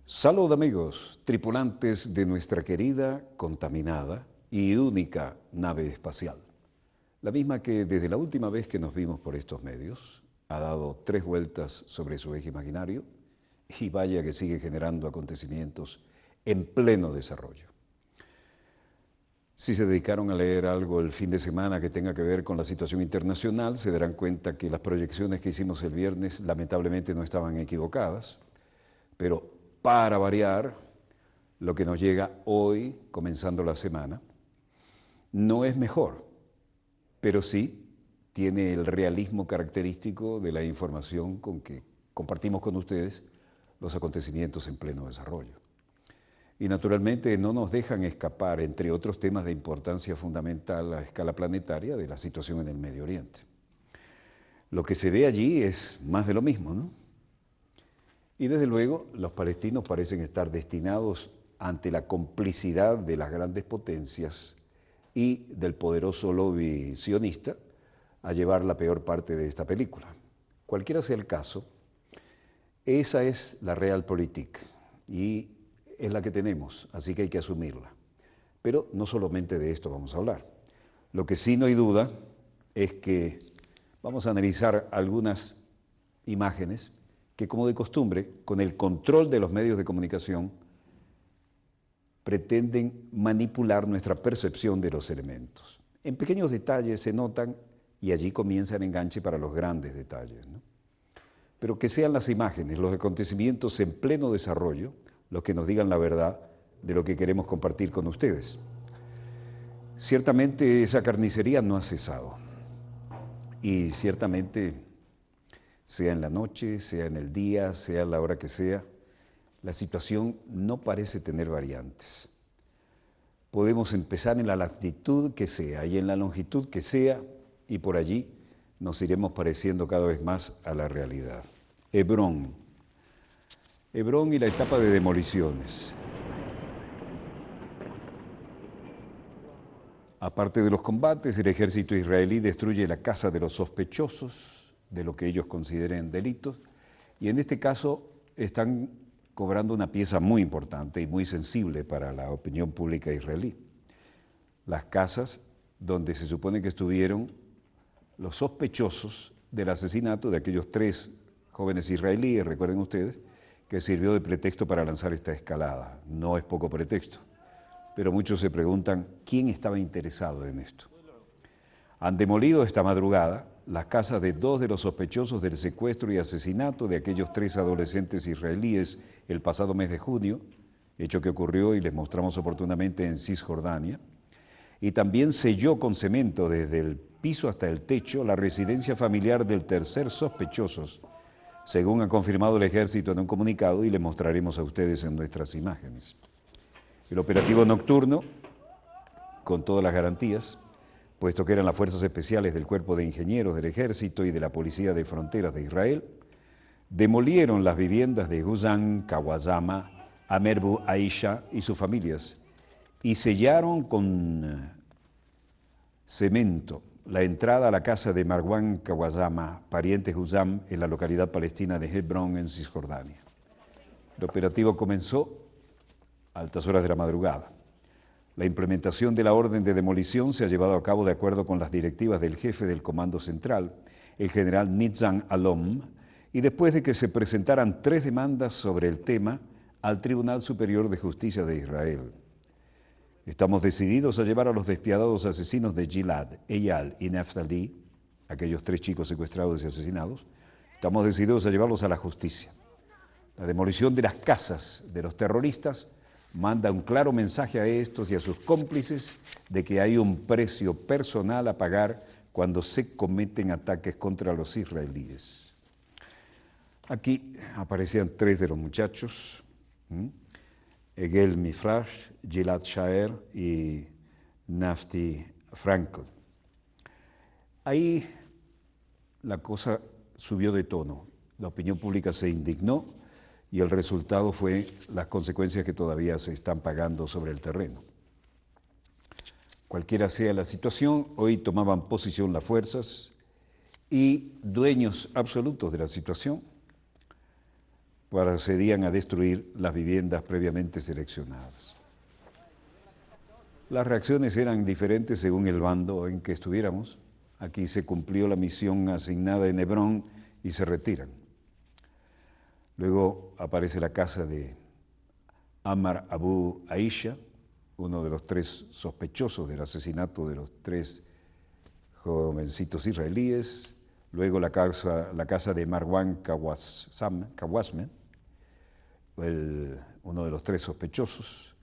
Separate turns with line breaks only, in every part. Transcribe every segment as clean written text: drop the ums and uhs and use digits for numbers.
Salud amigos, tripulantes de nuestra querida, contaminada y única nave espacial. La misma que desde la última vez que nos vimos por estos medios ha dado 3 vueltas sobre su eje imaginario y vaya que sigue generando acontecimientos en pleno desarrollo. Si se dedicaron a leer algo el fin de semana que tenga que ver con la situación internacional, se darán cuenta que las proyecciones que hicimos el viernes lamentablemente no estaban equivocadas, pero para variar, lo que nos llega hoy, comenzando la semana, no es mejor, pero sí tiene el realismo característico de la información con que compartimos con ustedes los acontecimientos en pleno desarrollo. Y naturalmente no nos dejan escapar, entre otros temas de importancia fundamental a escala planetaria, de la situación en el Medio Oriente. Lo que se ve allí es más de lo mismo, ¿no? Y desde luego los palestinos parecen estar destinados ante la complicidad de las grandes potencias y del poderoso lobby sionista a llevar la peor parte de esta película. Cualquiera sea el caso, esa es la realpolitik y es la que tenemos, así que hay que asumirla. Pero no solamente de esto vamos a hablar. Lo que sí no hay duda es que vamos a analizar algunas imágenes que, como de costumbre, con el control de los medios de comunicación, pretenden manipular nuestra percepción de los elementos. En pequeños detalles se notan y allí comienza el enganche para los grandes detalles, ¿no? Pero que sean las imágenes, los acontecimientos en pleno desarrollo, los que nos digan la verdad de lo que queremos compartir con ustedes. Ciertamente esa carnicería no ha cesado y ciertamente, sea en la noche, sea en el día, sea a la hora que sea, la situación no parece tener variantes. Podemos empezar en la latitud que sea y en la longitud que sea, y por allí nos iremos pareciendo cada vez más a la realidad. Hebrón. Hebrón y la etapa de demoliciones. Aparte de los combates, el ejército israelí destruye la casa de los sospechosos de lo que ellos consideren delitos, y en este caso están cobrando una pieza muy importante y muy sensible para la opinión pública israelí. Las casas donde se supone que estuvieron los sospechosos del asesinato de aquellos 3 jóvenes israelíes, recuerden ustedes, que sirvió de pretexto para lanzar esta escalada. No es poco pretexto, pero muchos se preguntan quién estaba interesado en esto. Han demolido esta madrugada las casas de 2 de los sospechosos del secuestro y asesinato de aquellos 3 adolescentes israelíes el pasado mes de junio, hecho que ocurrió y les mostramos oportunamente en Cisjordania, y también selló con cemento desde el piso hasta el techo la residencia familiar del tercer sospechoso, según ha confirmado el ejército en un comunicado y le mostraremos a ustedes en nuestras imágenes. El operativo nocturno, con todas las garantías, puesto que eran las fuerzas especiales del Cuerpo de Ingenieros del Ejército y de la Policía de Fronteras de Israel, demolieron las viviendas de Huzam Kawazama, Amerbu Aisha y sus familias y sellaron con cemento la entrada a la casa de Marwan Kawazama, pariente Huzam, en la localidad palestina de Hebrón, en Cisjordania. El operativo comenzó a altas horas de la madrugada. La implementación de la orden de demolición se ha llevado a cabo de acuerdo con las directivas del jefe del Comando Central, el general Nitzan Alom, y después de que se presentaran 3 demandas sobre el tema al Tribunal Superior de Justicia de Israel. Estamos decididos a llevar a los despiadados asesinos de Gilad, Eyal y Naftali, aquellos 3 chicos secuestrados y asesinados, estamos decididos a llevarlos a la justicia. La demolición de las casas de los terroristas manda un claro mensaje a estos y a sus cómplices de que hay un precio personal a pagar cuando se cometen ataques contra los israelíes. Aquí aparecían 3 de los muchachos, Egel Mifrash, Gilad Shaer y Nafti Frankel. Ahí la cosa subió de tono, la opinión pública se indignó y el resultado fue las consecuencias que todavía se están pagando sobre el terreno. Cualquiera sea la situación, hoy tomaban posición las fuerzas y dueños absolutos de la situación procedían a destruir las viviendas previamente seleccionadas. Las reacciones eran diferentes según el bando en que estuviéramos. Aquí se cumplió la misión asignada en Hebrón y se retiran. Luego aparece la casa de Ammar Abu Aisha, uno de los 3 sospechosos del asesinato de los 3 jovencitos israelíes. Luego la casa de Marwan Kawasme, uno de los 3 sospechosos.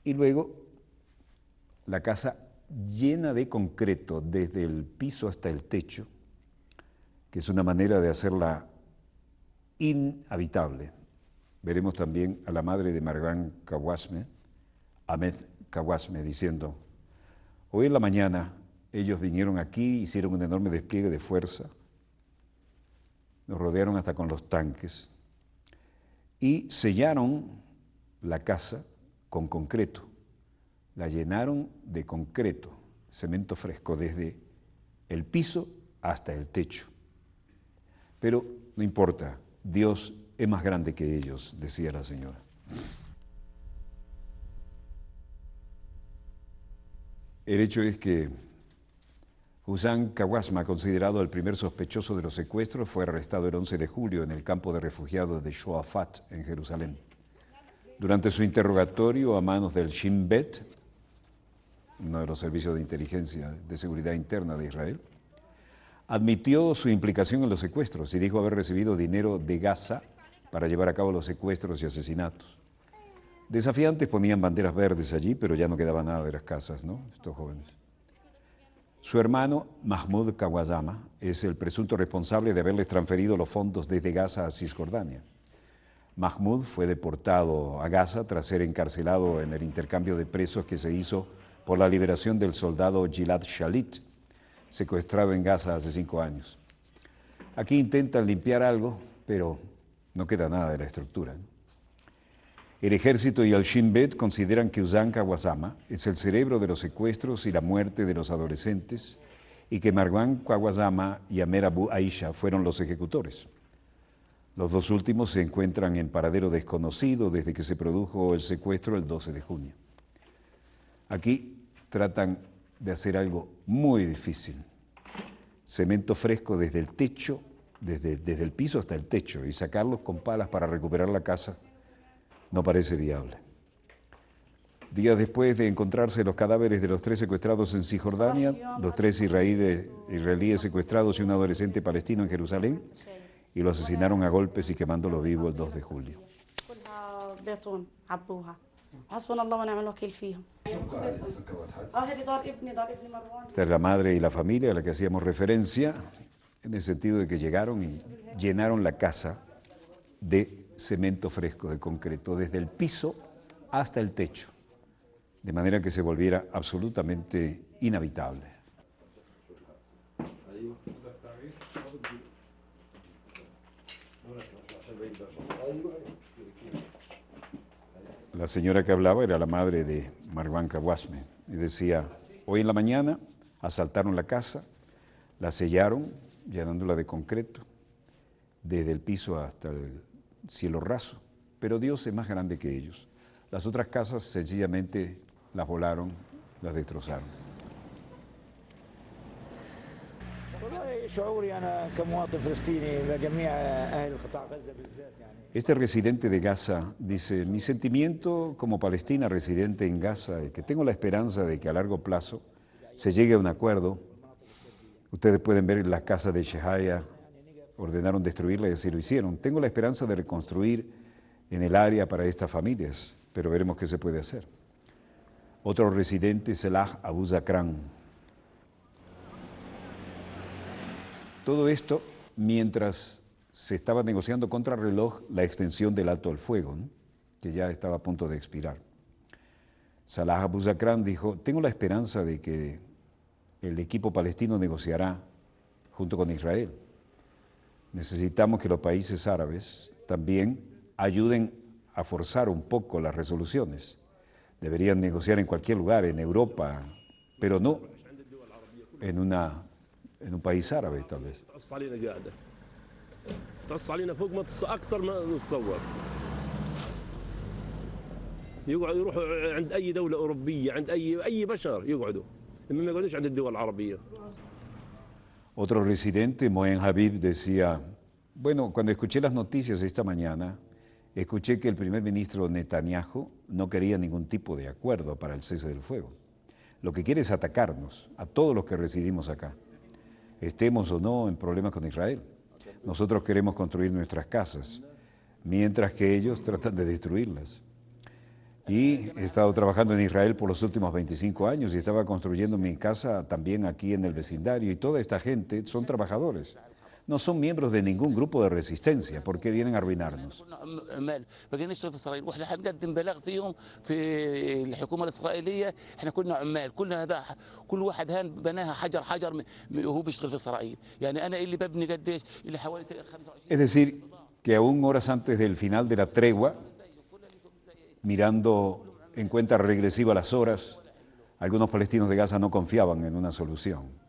Y luego la casa llena de concreto desde el piso hasta el techo, que es una manera de hacerla inhabitable. Veremos también a la madre de Marwan Kawasme, Ahmed Kawasme, diciendo: hoy en la mañana ellos vinieron aquí, hicieron un enorme despliegue de fuerza, nos rodearon hasta con los tanques y sellaron la casa con concreto, la llenaron de concreto, cemento fresco, desde el piso hasta el techo. Pero no importa, Dios es más grande que ellos, decía la señora. El hecho es que Hussam Kawasma, considerado el primer sospechoso de los secuestros, fue arrestado el 11 de julio en el campo de refugiados de Shoafat, en Jerusalén. Durante su interrogatorio a manos del Shin Bet, uno de los servicios de inteligencia de seguridad interna de Israel, admitió su implicación en los secuestros y dijo haber recibido dinero de Gaza para llevar a cabo los secuestros y asesinatos. Desafiantes ponían banderas verdes allí, pero ya no quedaba nada de las casas, ¿no? Estos jóvenes. Su hermano, Mahmoud Kawasama, es el presunto responsable de haberles transferido los fondos desde Gaza a Cisjordania. Mahmoud fue deportado a Gaza tras ser encarcelado en el intercambio de presos que se hizo por la liberación del soldado Gilad Shalit, secuestrado en Gaza hace 5 años. Aquí intentan limpiar algo, pero no queda nada de la estructura. El ejército y el Shin Bet consideran que Hussam Kawasama es el cerebro de los secuestros y la muerte de los adolescentes y que Marwan Kawasama y Amer Abu Aisha fueron los ejecutores. Los 2 últimos se encuentran en paradero desconocido desde que se produjo el secuestro el 12 de junio. Aquí tratan de hacer algo muy difícil. Cemento fresco desde el techo, desde el piso hasta el techo, y sacarlos con palas para recuperar la casa no parece viable. Días después de encontrarse los cadáveres de los 3 secuestrados en Cisjordania, los 3 israelíes secuestrados y un adolescente palestino en Jerusalén, y lo asesinaron a golpes y quemándolo vivo el 2 de julio. Esta es la madre y la familia a la que hacíamos referencia, en el sentido de que llegaron y llenaron la casa de cemento fresco, de concreto, desde el piso hasta el techo, de manera que se volviera absolutamente inhabitable. La señora que hablaba era la madre de Marwan Kawasme y decía: hoy en la mañana asaltaron la casa, la sellaron, llenándola de concreto, desde el piso hasta el cielo raso, pero Dios es más grande que ellos. Las otras casas sencillamente las volaron, las destrozaron. Este residente de Gaza dice: mi sentimiento como palestina residente en Gaza es que tengo la esperanza de que a largo plazo se llegue a un acuerdo. Ustedes pueden ver las casas de Shehaya, ordenaron destruirla y así lo hicieron. Tengo la esperanza de reconstruir en el área para estas familias, pero veremos qué se puede hacer. Otro residente, Salah Abu Zakran. Todo esto mientras se estaba negociando contra reloj la extensión del alto al fuego, ¿no?, que ya estaba a punto de expirar. Salah Abu Zakran dijo: tengo la esperanza de que el equipo palestino negociará junto con Israel. Necesitamos que los países árabes también ayuden a forzar un poco las resoluciones. Deberían negociar en cualquier lugar, en Europa, pero no en un país árabe, tal vez.
يروحوا عند اي دوله اوروبيه، عند اي بشر يقعدوا، ما يقعدوش عند الدول العربيه.
Otro residente, Moen Habib, decía, bueno, cuando escuché las noticias esta mañana, escuché que el primer ministro Netanyahu no quería ningún tipo de acuerdo para el cese del fuego. Lo que quiere es atacarnos, a todos los que residimos acá, estemos o no en problemas con Israel. Nosotros queremos construir nuestras casas, mientras que ellos tratan de destruirlas. Y he estado trabajando en Israel por los últimos 25 años y estaba construyendo mi casa también aquí en el vecindario, y toda esta gente son trabajadores. No son miembros de ningún grupo de resistencia. ¿Por qué vienen a arruinarnos? Es decir, que aún horas antes del final de la tregua, mirando en cuenta regresiva las horas, algunos palestinos de Gaza no confiaban en una solución.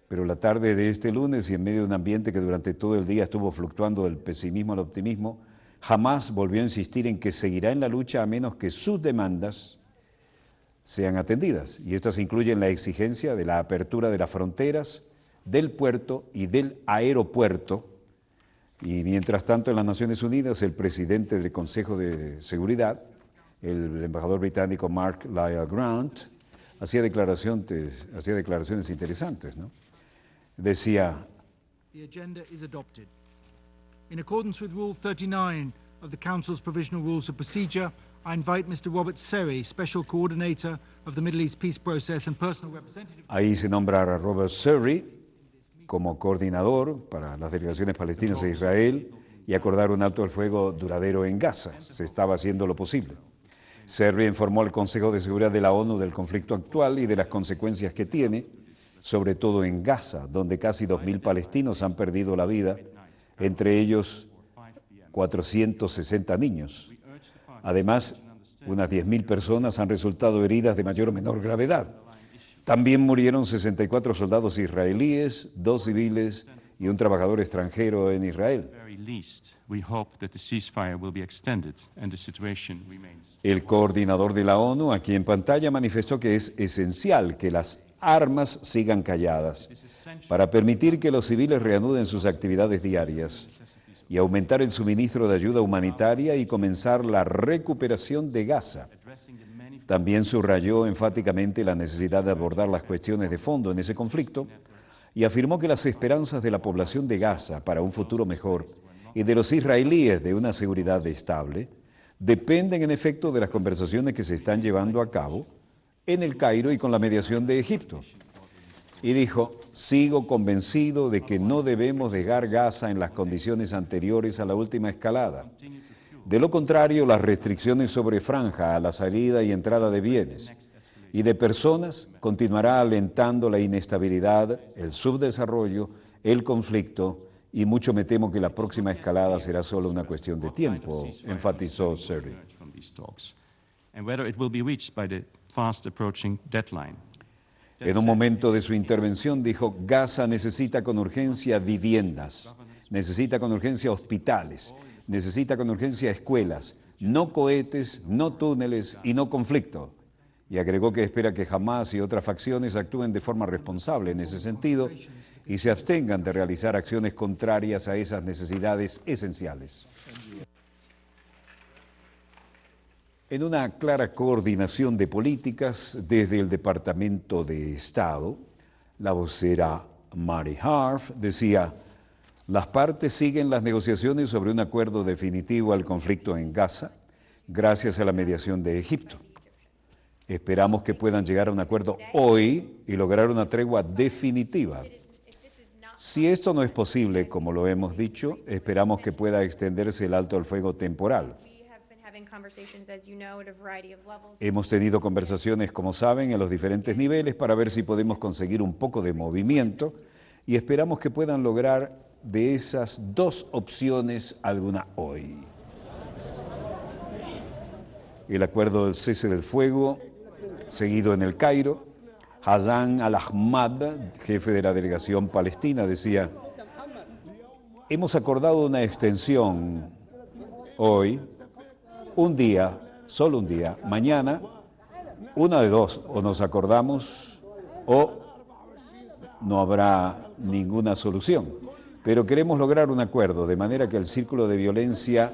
Pero la tarde de este lunes, y en medio de un ambiente que durante todo el día estuvo fluctuando del pesimismo al optimismo, Hamás volvió a insistir en que seguirá en la lucha a menos que sus demandas sean atendidas. Y estas incluyen la exigencia de la apertura de las fronteras, del puerto y del aeropuerto. Y mientras tanto, en las Naciones Unidas, el presidente del Consejo de Seguridad, el embajador británico Mark Lyle Grant, hacía declaraciones interesantes, ¿no? Decía:
The agenda is adopted. In accordance with Rule 39 of the Council's Provisional Rules of Procedure, I invite Mr. Robert Serry, Special Coordinator of the Middle East Peace Process and Personal Representative.
Ahí se nombra a Robert Serry como coordinador para las delegaciones palestinas e Israel y acordar un alto al fuego duradero en Gaza. Se estaba haciendo lo posible. Serry informó al Consejo de Seguridad de la ONU del conflicto actual y de las consecuencias que tiene, sobre todo en Gaza, donde casi 2.000 palestinos han perdido la vida, entre ellos 460 niños. Además, unas 10.000 personas han resultado heridas de mayor o menor gravedad. También murieron 64 soldados israelíes, 2 civiles y un trabajador extranjero en Israel. El coordinador de la ONU, aquí en pantalla, manifestó que es esencial que las armas sigan calladas para permitir que los civiles reanuden sus actividades diarias y aumentar el suministro de ayuda humanitaria y comenzar la recuperación de Gaza. También subrayó enfáticamente la necesidad de abordar las cuestiones de fondo en ese conflicto y afirmó que las esperanzas de la población de Gaza para un futuro mejor y de los israelíes de una seguridad estable dependen en efecto de las conversaciones que se están llevando a cabo en el Cairo y con la mediación de Egipto. Y dijo: sigo convencido de que no debemos dejar Gaza en las condiciones anteriores a la última escalada. De lo contrario, las restricciones sobre franja a la salida y entrada de bienes y de personas continuará alentando la inestabilidad, el subdesarrollo, el conflicto, y mucho me temo que la próxima escalada será solo una cuestión de tiempo, enfatizó Serry. En un momento de su intervención dijo: Gaza necesita con urgencia viviendas, necesita con urgencia hospitales, necesita con urgencia escuelas, no cohetes, no túneles y no conflicto. Y agregó que espera que Hamás y otras facciones actúen de forma responsable en ese sentido y se abstengan de realizar acciones contrarias a esas necesidades esenciales. En una clara coordinación de políticas desde el Departamento de Estado, la vocera Mary Harf decía: las partes siguen las negociaciones sobre un acuerdo definitivo al conflicto en Gaza, gracias a la mediación de Egipto. Esperamos que puedan llegar a un acuerdo hoy y lograr una tregua definitiva. Si esto no es posible, como lo hemos dicho, esperamos que pueda extenderse el alto al fuego temporal. Hemos tenido conversaciones, como saben, en los diferentes niveles para ver si podemos conseguir un poco de movimiento y esperamos que puedan lograr de esas dos opciones alguna hoy. El acuerdo del cese del fuego, seguido en el Cairo, Hassan al-Ahmad, jefe de la delegación palestina, decía: hemos acordado una extensión hoy, un día, solo un día. Mañana, una de dos, o nos acordamos o no habrá ninguna solución. Pero queremos lograr un acuerdo, de manera que el círculo de violencia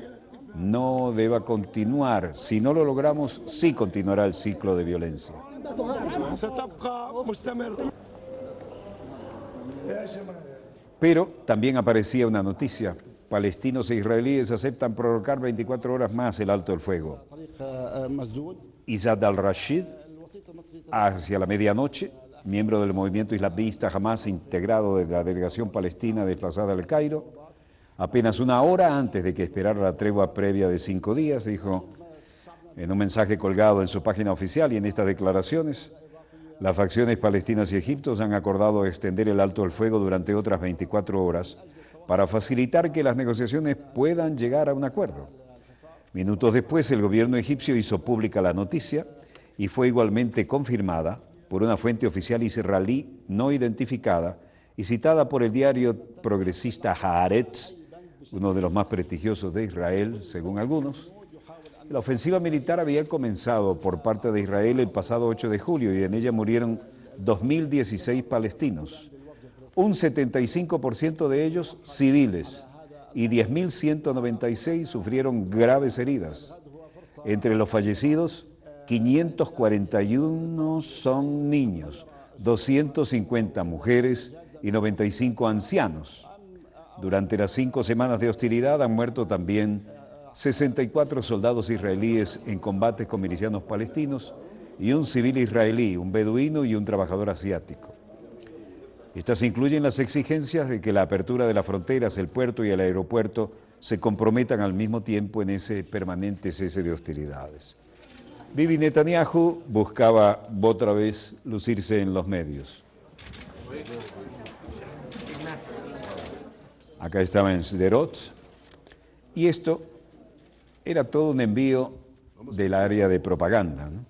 no deba continuar. Si no lo logramos, sí continuará el ciclo de violencia. Pero también aparecía una noticia: palestinos e israelíes aceptan prorrogar 24 horas más el alto el fuego. Izad al-Rashid, hacia la medianoche, miembro del movimiento islamista Hamas, integrado de la delegación palestina desplazada al Cairo, apenas una hora antes de que esperara la tregua previa de 5 días, dijo en un mensaje colgado en su página oficial y en estas declaraciones: las facciones palestinas y Egipto han acordado extender el alto el fuego durante otras 24 horas para facilitar que las negociaciones puedan llegar a un acuerdo. Minutos después, el gobierno egipcio hizo pública la noticia y fue igualmente confirmada por una fuente oficial israelí no identificada y citada por el diario progresista Haaretz, uno de los más prestigiosos de Israel, según algunos. La ofensiva militar había comenzado por parte de Israel el pasado 8 de julio y en ella murieron 2.016 palestinos, un 75% de ellos civiles, y 10.196 sufrieron graves heridas. Entre los fallecidos, 541 son niños, 250 mujeres y 95 ancianos. Durante las 5 semanas de hostilidad han muerto también 64 soldados israelíes en combates con milicianos palestinos y un civil israelí, un beduino y un trabajador asiático. Estas incluyen las exigencias de que la apertura de las fronteras, el puerto y el aeropuerto se comprometan al mismo tiempo en ese permanente cese de hostilidades. Bibi Netanyahu buscaba otra vez lucirse en los medios. Acá estaba en Sderot, y esto era todo un envío del área de propaganda, ¿no?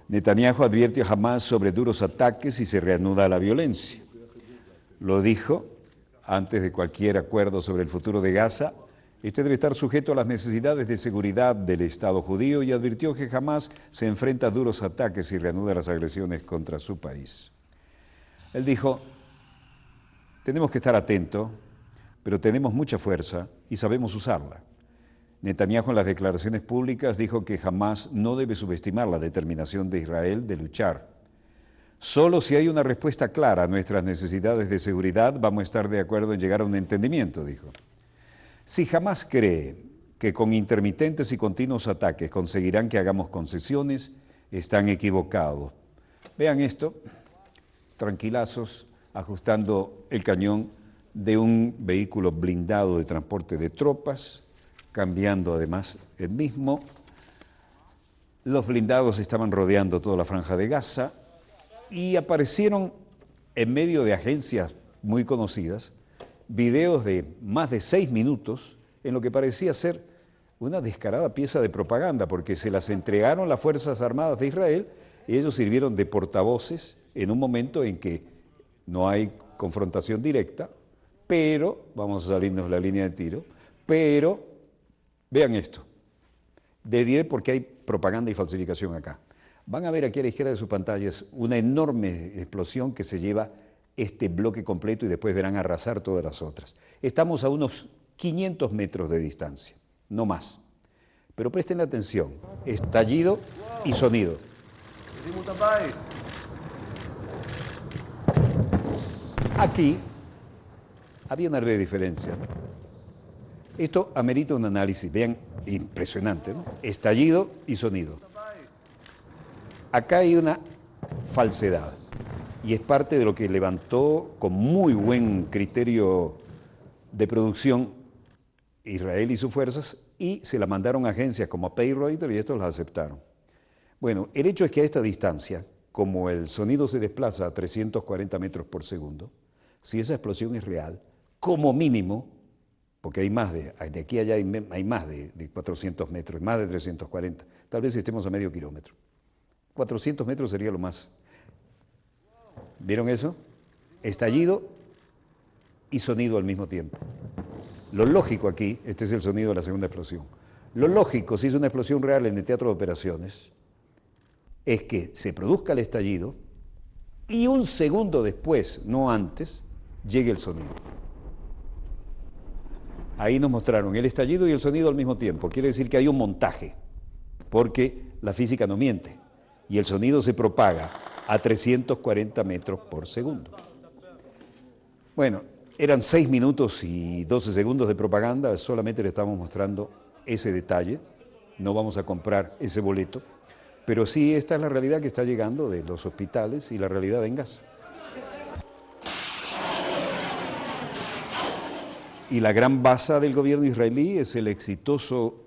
Netanyahu advierte a Hamas sobre duros ataques y se reanuda la violencia. Lo dijo antes de cualquier acuerdo sobre el futuro de Gaza. Este debe estar sujeto a las necesidades de seguridad del Estado judío y advirtió que Hamas se enfrenta a duros ataques y reanuda las agresiones contra su país. Él dijo: tenemos que estar atentos, pero tenemos mucha fuerza y sabemos usarla. Netanyahu en las declaraciones públicas dijo que Hamas no debe subestimar la determinación de Israel de luchar. Solo si hay una respuesta clara a nuestras necesidades de seguridad vamos a estar de acuerdo en llegar a un entendimiento, dijo. Si Hamas cree que con intermitentes y continuos ataques conseguirán que hagamos concesiones, están equivocados. Vean esto, tranquilazos, ajustando el cañón de un vehículo blindado de transporte de tropas, cambiando además el mismo. Los blindados estaban rodeando toda la franja de Gaza y aparecieron en medio de agencias muy conocidas videos de más de 6 minutos en lo que parecía ser una descarada pieza de propaganda, porque se las entregaron las Fuerzas Armadas de Israel y ellos sirvieron de portavoces en un momento en que no hay confrontación directa, pero, vamos a salirnos de la línea de tiro, pero vean esto, de 10 porque hay propaganda y falsificación acá. Van a ver aquí a la izquierda de sus pantallas una enorme explosión que se lleva este bloque completo y después verán arrasar todas las otras. Estamos a unos 500 metros de distancia, no más. Pero presten atención, estallido y sonido. Aquí había una breve diferencia. Esto amerita un análisis, vean, impresionante, ¿no? Estallido y sonido. Acá hay una falsedad y es parte de lo que levantó con muy buen criterio de producción Israel y sus fuerzas y se la mandaron a agencias como a Payreuters y estos las aceptaron. Bueno, el hecho es que a esta distancia, como el sonido se desplaza a 340 metros por segundo, si esa explosión es real, como mínimo, porque hay más de aquí a allá hay más de 400 metros, más de 340, tal vez estemos a medio kilómetro. 400 metros sería lo más. ¿Vieron eso? Estallido y sonido al mismo tiempo. Lo lógico aquí, este es el sonido de la segunda explosión, lo lógico, si es una explosión real en el teatro de operaciones, es que se produzca el estallido y un segundo después, no antes, llegue el sonido. Ahí nos mostraron el estallido y el sonido al mismo tiempo. Quiere decir que hay un montaje, porque la física no miente y el sonido se propaga a 340 metros por segundo. Bueno, eran 6 minutos y 12 segundos de propaganda, solamente le estamos mostrando ese detalle, no vamos a comprar ese boleto, pero sí esta es la realidad que está llegando de los hospitales y la realidad en Gaza. Y la gran baza del gobierno israelí es el exitoso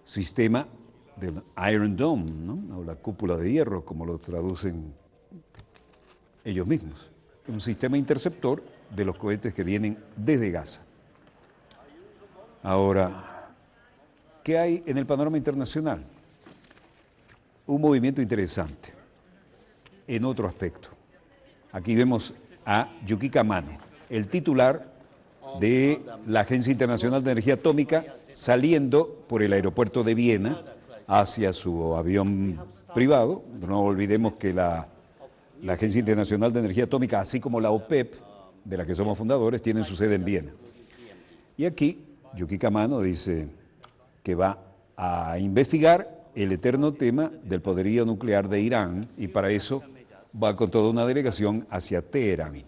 sistema del Iron Dome, ¿no? O la cúpula de hierro, como lo traducen ellos mismos. Un sistema interceptor de los cohetes que vienen desde Gaza. Ahora, ¿qué hay en el panorama internacional? Un movimiento interesante en otro aspecto. Aquí vemos a Yukika Amano, el titular de la Agencia Internacional de Energía Atómica, saliendo por el aeropuerto de Viena hacia su avión privado. No olvidemos que la Agencia Internacional de Energía Atómica, así como la OPEP, de la que somos fundadores, tienen su sede en Viena. Y aquí Yukika Amano dice que va a investigar el eterno tema del poderío nuclear de Irán y para eso va con toda una delegación hacia Teherán.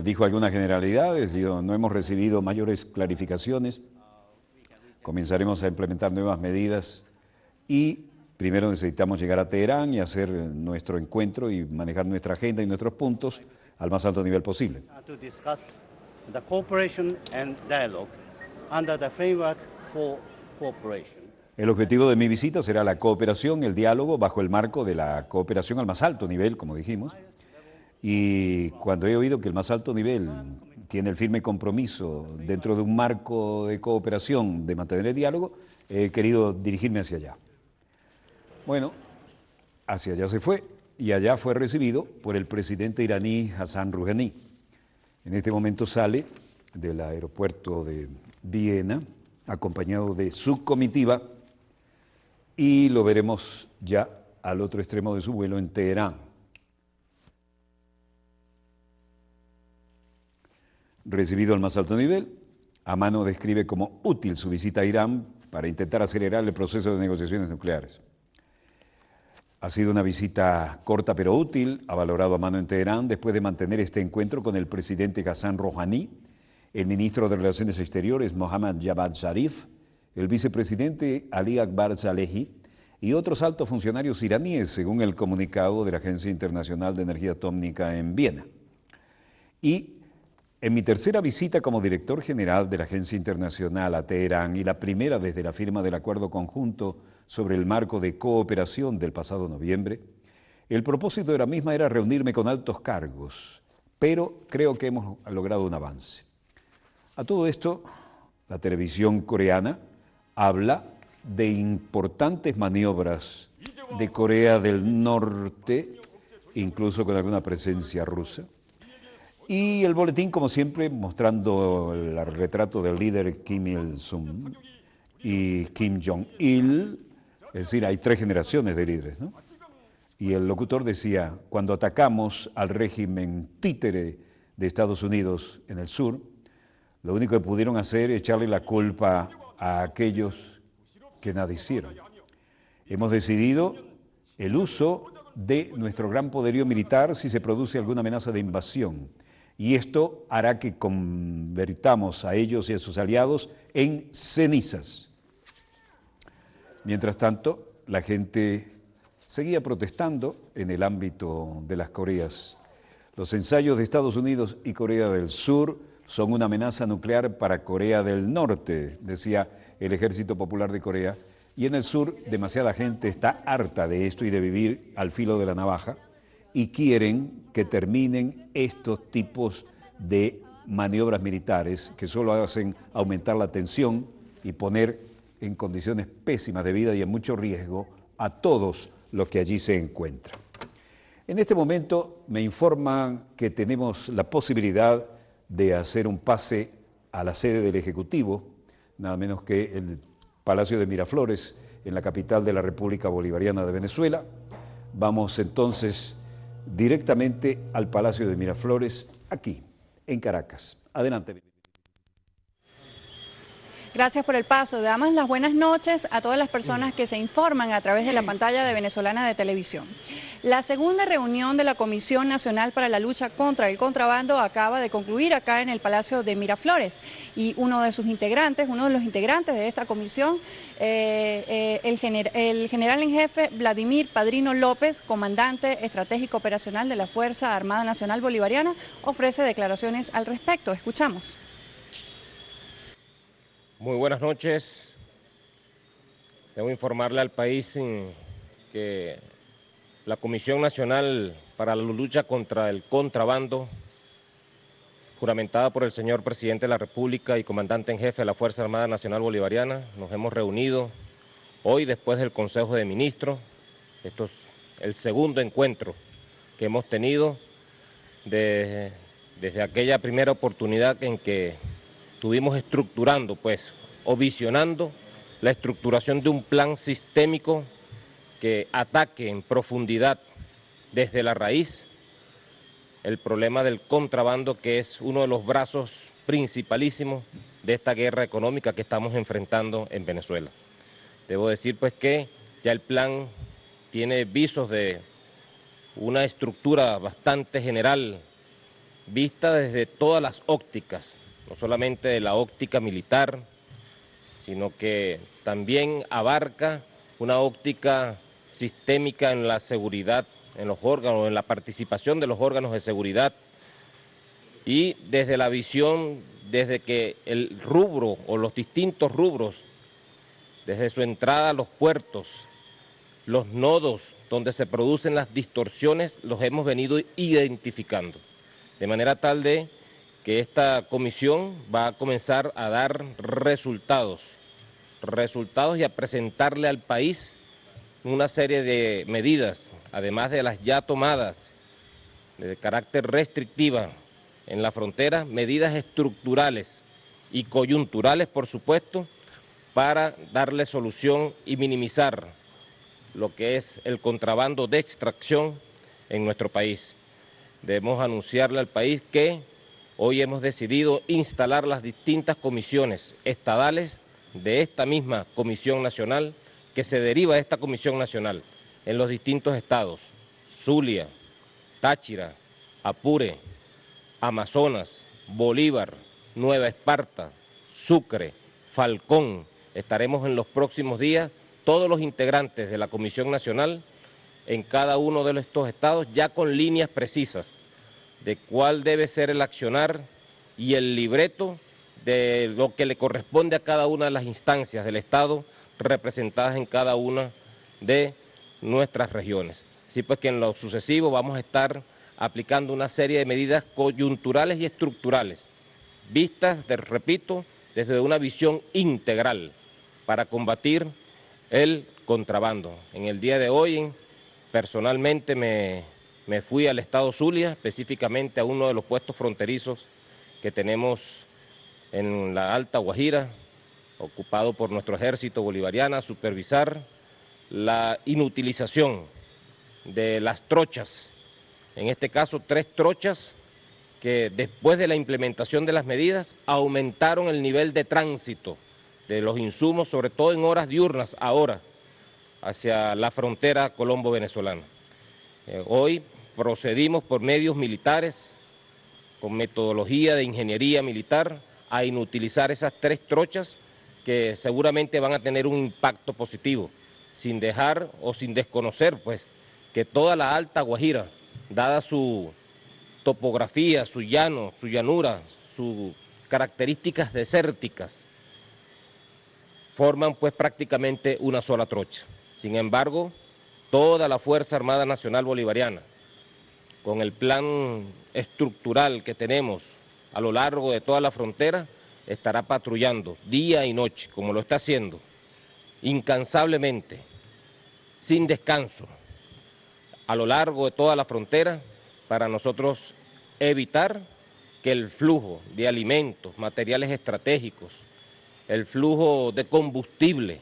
Dijo algunas generalidades, no hemos recibido mayores clarificaciones, comenzaremos a implementar nuevas medidas y primero necesitamos llegar a Teherán y hacer nuestro encuentro y manejar nuestra agenda y nuestros puntos al más alto nivel posible. El objetivo de mi visita será la cooperación, el diálogo bajo el marco de la cooperación al más alto nivel, como dijimos. Y cuando he oído que el más alto nivel tiene el firme compromiso dentro de un marco de cooperación de mantener el diálogo, he querido dirigirme hacia allá. Bueno, hacia allá se fue y allá fue recibido por el presidente iraní Hassan Rouhani. En este momento sale del aeropuerto de Viena, acompañado de su comitiva, y lo veremos ya al otro extremo de su vuelo en Teherán. Recibido al más alto nivel, Amano describe como útil su visita a Irán para intentar acelerar el proceso de negociaciones nucleares. Ha sido una visita corta pero útil, ha valorado Amano en Teherán después de mantener este encuentro con el presidente Hassan Rouhani, el ministro de Relaciones Exteriores Mohammad Javad Zarif, el vicepresidente Ali Akbar Salehi y otros altos funcionarios iraníes, según el comunicado de la Agencia Internacional de Energía Atómica en Viena. Y en mi tercera visita como director general de la Agencia Internacional a Teherán y la primera desde la firma del acuerdo conjunto sobre el marco de cooperación del pasado noviembre, el propósito de la misma era reunirme con altos cargos, pero creo que hemos logrado un avance. A todo esto, la televisión coreana habla de importantes maniobras de Corea del Norte, incluso con alguna presencia rusa. Y el boletín, como siempre, mostrando el retrato del líder Kim Il-sung y Kim Jong-il, es decir, hay 3 generaciones de líderes, ¿no? Y el locutor decía, cuando atacamos al régimen títere de Estados Unidos en el sur, lo único que pudieron hacer es echarle la culpa a aquellos que nada hicieron. Hemos decidido el uso de nuestro gran poderío militar si se produce alguna amenaza de invasión. Y esto hará que convirtamos a ellos y a sus aliados en cenizas. Mientras tanto, la gente seguía protestando en el ámbito de las Coreas. Los ensayos de Estados Unidos y Corea del Sur son una amenaza nuclear para Corea del Norte, decía el Ejército Popular de Corea. Y en el sur, demasiada gente está harta de esto y de vivir al filo de la navaja y quieren que terminen estos tipos de maniobras militares que solo hacen aumentar la tensión y poner en condiciones pésimas de vida y en mucho riesgo a todos los que allí se encuentran. En este momento me informan que tenemos la posibilidad de hacer un pase a la sede del Ejecutivo, nada menos que el Palacio de Miraflores, en la capital de la República Bolivariana de Venezuela. Vamos entonces directamente al Palacio de Miraflores, aquí, en Caracas. Adelante.
Gracias por el paso. Damos las buenas noches a todas las personas que se informan a través de la pantalla de Venezolana de Televisión. La segunda reunión de la Comisión Nacional para la Lucha contra el Contrabando acaba de concluir acá en el Palacio de Miraflores y uno de los integrantes de esta comisión, el general en jefe Vladimir Padrino López, comandante estratégico operacional de la Fuerza Armada Nacional Bolivariana, ofrece declaraciones al respecto. Escuchamos.
Muy buenas noches. Debo informarle al país que la Comisión Nacional para la Lucha contra el Contrabando, juramentada por el señor Presidente de la República y Comandante en Jefe de la Fuerza Armada Nacional Bolivariana, nos hemos reunido hoy después del Consejo de Ministros. Esto es el segundo encuentro que hemos tenido desde aquella primera oportunidad en que estuvimos estructurando, pues, o visionando la estructuración de un plan sistémico que ataque en profundidad desde la raíz el problema del contrabando, que es uno de los brazos principalísimos de esta guerra económica que estamos enfrentando en Venezuela. Debo decir, pues, que ya el plan tiene visos de una estructura bastante general, vista desde todas las ópticas, no solamente de la óptica militar, sino que también abarca una óptica sistémica en la seguridad, en los órganos, en la participación de los órganos de seguridad, y desde la visión, desde que el rubro o los distintos rubros, desde su entrada a los puertos, los nodos donde se producen las distorsiones, los hemos venido identificando, de manera tal de que esta comisión va a comenzar a dar resultados y a presentarle al país una serie de medidas, además de las ya tomadas de carácter restrictiva en la frontera, medidas estructurales y coyunturales, por supuesto, para darle solución y minimizar lo que es el contrabando de extracción en nuestro país. Debemos anunciarle al país que hoy hemos decidido instalar las distintas comisiones estadales de esta misma Comisión Nacional, que se deriva de esta Comisión Nacional en los distintos estados: Zulia, Táchira, Apure, Amazonas, Bolívar, Nueva Esparta, Sucre, Falcón. Estaremos en los próximos días todos los integrantes de la Comisión Nacional en cada uno de estos estados, ya con líneas precisas de cuál debe ser el accionar y el libreto de lo que le corresponde a cada una de las instancias del Estado representadas en cada una de nuestras regiones. Así pues que en lo sucesivo vamos a estar aplicando una serie de medidas coyunturales y estructurales, vistas, repito, desde una visión integral para combatir el contrabando. En el día de hoy, personalmente me fui al estado Zulia, específicamente a uno de los puestos fronterizos que tenemos en la Alta Guajira, ocupado por nuestro ejército bolivariano, a supervisar la inutilización de las trochas, en este caso 3 trochas que después de la implementación de las medidas aumentaron el nivel de tránsito de los insumos, sobre todo en horas diurnas ahora, hacia la frontera colombo-venezolana. Hoy procedimos por medios militares, con metodología de ingeniería militar, a inutilizar esas 3 trochas que seguramente van a tener un impacto positivo, sin dejar o sin desconocer, pues, que toda la Alta Guajira, dada su topografía, su llano, su llanura, sus características desérticas, forman pues prácticamente una sola trocha. Sin embargo, toda la Fuerza Armada Nacional Bolivariana, con el plan estructural que tenemos a lo largo de toda la frontera, estará patrullando día y noche, como lo está haciendo, incansablemente, sin descanso, a lo largo de toda la frontera, para nosotros evitar que el flujo de alimentos, materiales estratégicos, el flujo de combustible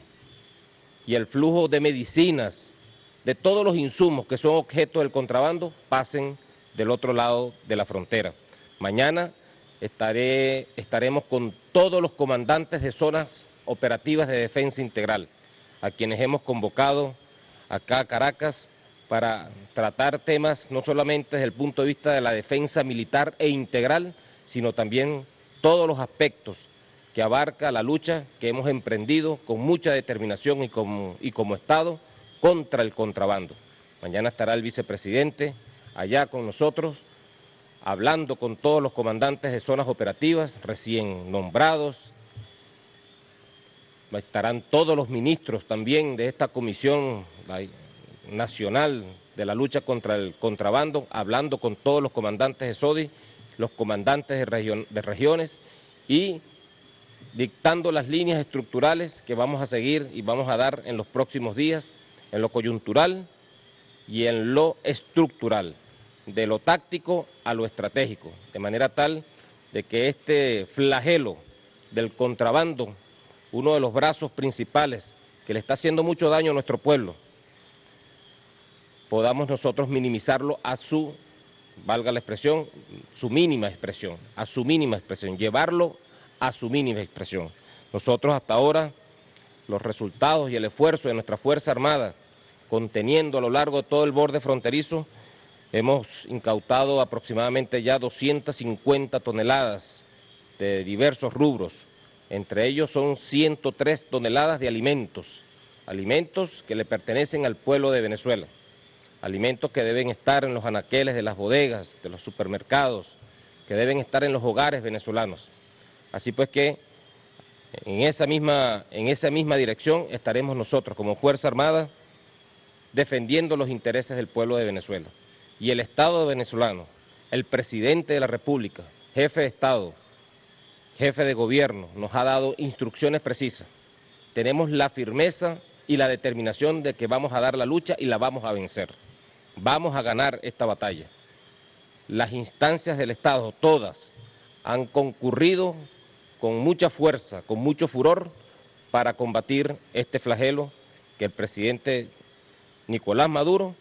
y el flujo de medicinas, de todos los insumos que son objeto del contrabando, pasen del otro lado de la frontera. Mañana estaremos con todos los comandantes de zonas operativas de defensa integral, a quienes hemos convocado acá a Caracas para tratar temas no solamente desde el punto de vista de la defensa militar e integral, sino también todos los aspectos que abarca la lucha que hemos emprendido con mucha determinación y como Estado contra el contrabando. Mañana estará el vicepresidente allá con nosotros, hablando con todos los comandantes de zonas operativas recién nombrados. Estarán todos los ministros también de esta Comisión Nacional de la Lucha contra el Contrabando, hablando con todos los comandantes de SODI, los comandantes de regiones y dictando las líneas estructurales que vamos a seguir y vamos a dar en los próximos días, en lo coyuntural y en lo estructural, de lo táctico a lo estratégico, de manera tal de que este flagelo del contrabando, uno de los brazos principales que le está haciendo mucho daño a nuestro pueblo, podamos nosotros minimizarlo a su, valga la expresión, su mínima expresión, llevarlo a su mínima expresión. Nosotros hasta ahora, los resultados y el esfuerzo de nuestra Fuerza Armada, conteniendo a lo largo de todo el borde fronterizo, hemos incautado aproximadamente ya 250 toneladas de diversos rubros, entre ellos son 103 toneladas de alimentos que le pertenecen al pueblo de Venezuela, alimentos que deben estar en los anaqueles de las bodegas, de los supermercados, que deben estar en los hogares venezolanos. Así pues que en esa misma dirección estaremos nosotros como Fuerza Armada defendiendo los intereses del pueblo de Venezuela. Y el Estado venezolano, el presidente de la República, jefe de Estado, jefe de gobierno, nos ha dado instrucciones precisas. Tenemos la firmeza y la determinación de que vamos a dar la lucha y la vamos a vencer. Vamos a ganar esta batalla. Las instancias del Estado, todas, han concurrido con mucha fuerza, con mucho furor, para combatir este flagelo que el presidente Nicolás Maduro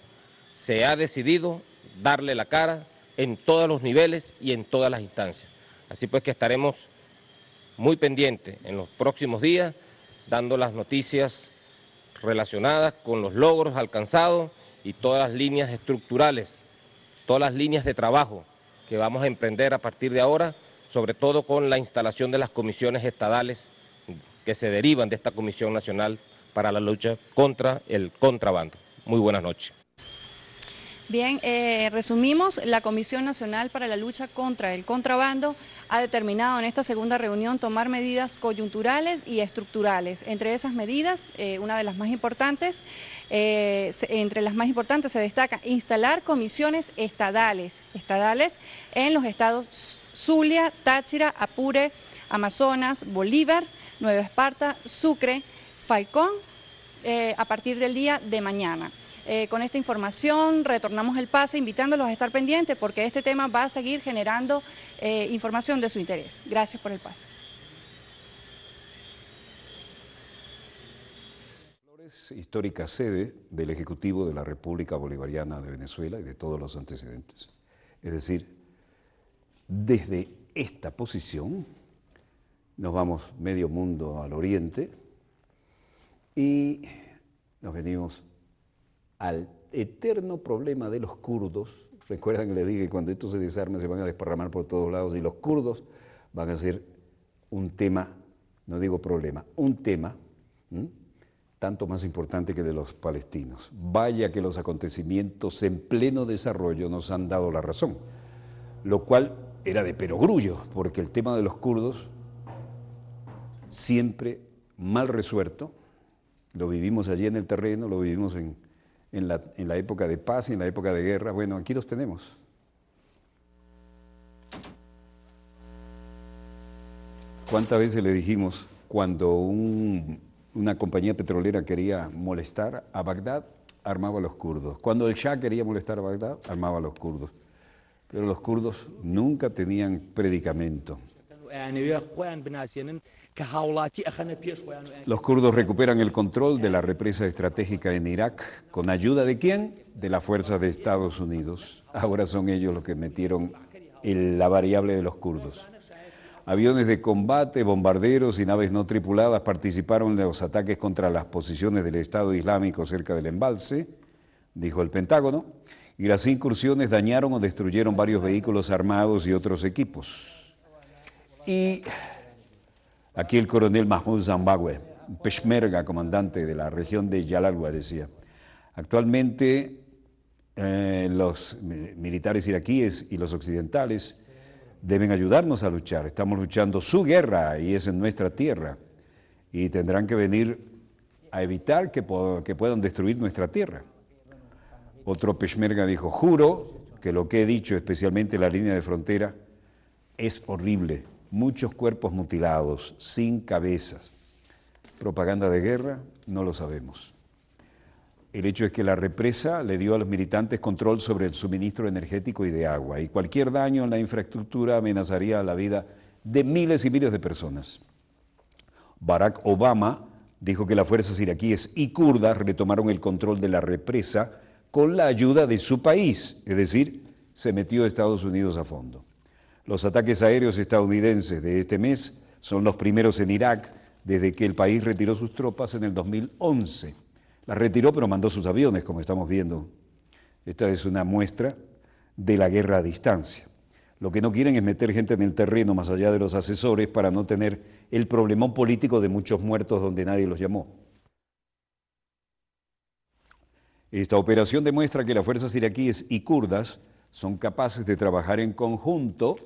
se ha decidido darle la cara en todos los niveles y en todas las instancias. Así pues que estaremos muy pendientes en los próximos días, dando las noticias relacionadas con los logros alcanzados y todas las líneas estructurales, todas las líneas de trabajo que vamos a emprender a partir de ahora, sobre todo con la instalación de las comisiones estadales que se derivan de esta Comisión Nacional para la Lucha contra el Contrabando. Muy buenas noches.
Bien, resumimos, la Comisión Nacional para la Lucha contra el Contrabando ha determinado en esta segunda reunión tomar medidas coyunturales y estructurales. Entre esas medidas, una de las más importantes, entre las más importantes se destaca instalar comisiones estadales en los estados Zulia, Táchira, Apure, Amazonas, Bolívar, Nueva Esparta, Sucre, Falcón, a partir del día de mañana. Con esta información retornamos el pase invitándolos a estar pendientes porque este tema va a seguir generando información de su interés. Gracias por el pase.
Flores, histórica sede del Ejecutivo de la República Bolivariana de Venezuela y de todos los antecedentes. Es decir, desde esta posición nos vamos medio mundo al oriente y nos venimos al eterno problema de los kurdos. Recuerdan que les dije que cuando esto se desarme se van a desparramar por todos lados y los kurdos van a ser un tema, no digo problema, un tema tanto más importante que de los palestinos. Vaya que los acontecimientos en pleno desarrollo nos han dado la razón, lo cual era de perogrullo, porque el tema de los kurdos siempre mal resuelto, lo vivimos allí en el terreno, lo vivimos en la época de paz y en la época de guerra. Bueno, aquí los tenemos. ¿Cuántas veces le dijimos cuando un una compañía petrolera quería molestar a Bagdad, armaba a los kurdos. Cuando el Shah quería molestar a Bagdad, armaba a los kurdos. Pero los kurdos nunca tenían predicamento. Los kurdos recuperan el control de la represa estratégica en Irak. ¿Con ayuda de quién? De las fuerzas de Estados Unidos. Ahora son ellos los que metieron la variable de los kurdos. Aviones de combate, bombarderos y naves no tripuladas participaron en los ataques contra las posiciones del Estado Islámico cerca del embalse, dijo el Pentágono, y las incursiones dañaron o destruyeron varios vehículos armados y otros equipos. Y aquí el coronel Mahmoud Zambagwe, peshmerga, comandante de la región de Jalalwa, decía, actualmente los militares iraquíes y los occidentales deben ayudarnos a luchar. Estamos luchando su guerra y es en nuestra tierra. Y tendrán que venir a evitar que puedan destruir nuestra tierra. Otro peshmerga dijo, juro que lo que he dicho, especialmente la línea de frontera, es horrible. Muchos cuerpos mutilados, sin cabezas. Propaganda de guerra, no lo sabemos. El hecho es que la represa le dio a los militantes control sobre el suministro energético y de agua, y cualquier daño en la infraestructura amenazaría la vida de miles y miles de personas. Barack Obama dijo que las fuerzas iraquíes y kurdas retomaron el control de la represa con la ayuda de su país, es decir, se metió Estados Unidos a fondo. Los ataques aéreos estadounidenses de este mes son los primeros en Irak desde que el país retiró sus tropas en el 2011. Las retiró, pero mandó sus aviones, como estamos viendo. Esta es una muestra de la guerra a distancia. Lo que no quieren es meter gente en el terreno más allá de los asesores para no tener el problemón político de muchos muertos donde nadie los llamó. Esta operación demuestra que las fuerzas iraquíes y kurdas son capaces de trabajar en conjunto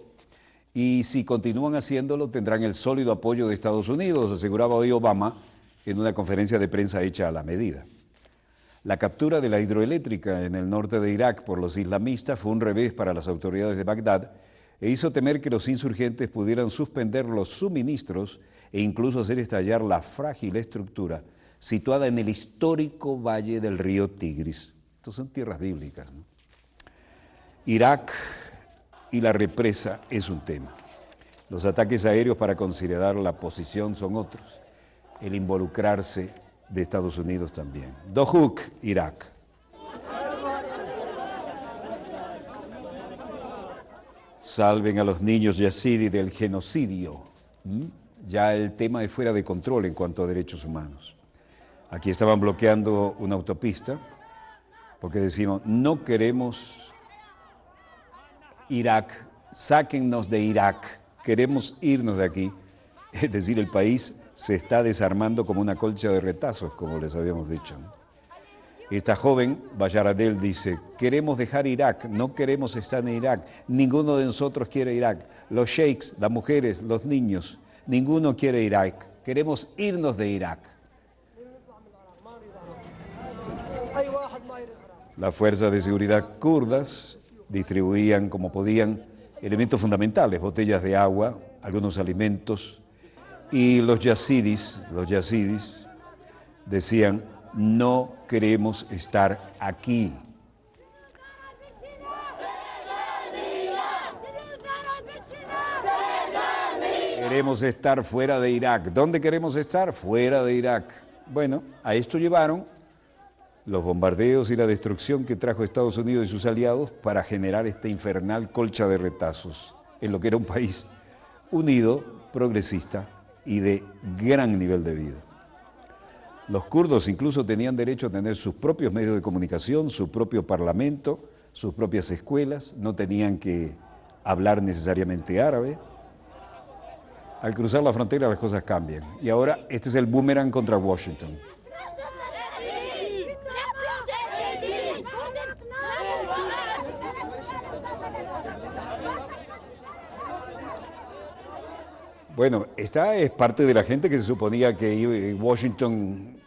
y si continúan haciéndolo tendrán el sólido apoyo de Estados Unidos, aseguraba hoy Obama en una conferencia de prensa hecha a la medida. La captura de la hidroeléctrica en el norte de Irak por los islamistas fue un revés para las autoridades de Bagdad e hizo temer que los insurgentes pudieran suspender los suministros e incluso hacer estallar la frágil estructura situada en el histórico valle del río Tigris. Estas son tierras bíblicas, ¿no? Irak y la represa es un tema. Los ataques aéreos para considerar la posición son otros. El involucrarse de Estados Unidos también. Dohuk, Irak. Salven a los niños yazidi del genocidio. Ya el tema es fuera de control en cuanto a derechos humanos. Aquí estaban bloqueando una autopista porque decimos, no queremos Irak, sáquennos de Irak, queremos irnos de aquí. Es decir, el país se está desarmando como una colcha de retazos, como les habíamos dicho. Esta joven, Bayaradel, dice, queremos dejar Irak, no queremos estar en Irak, ninguno de nosotros quiere Irak. Los sheiks, las mujeres, los niños, ninguno quiere Irak, queremos irnos de Irak. Las fuerzas de seguridad kurdas distribuían como podían elementos fundamentales, botellas de agua, algunos alimentos, y los yazidis decían, no queremos estar aquí. Queremos estar fuera de Irak. ¿Dónde queremos estar? Fuera de Irak. Bueno, a esto llevaron los bombardeos y la destrucción que trajo Estados Unidos y sus aliados para generar esta infernal colcha de retazos en lo que era un país unido, progresista y de gran nivel de vida. Los kurdos incluso tenían derecho a tener sus propios medios de comunicación, su propio parlamento, sus propias escuelas, no tenían que hablar necesariamente árabe. Al cruzar la frontera las cosas cambian. Y ahora este es el boomerang contra Washington. Bueno, esta es parte de la gente que se suponía que Washington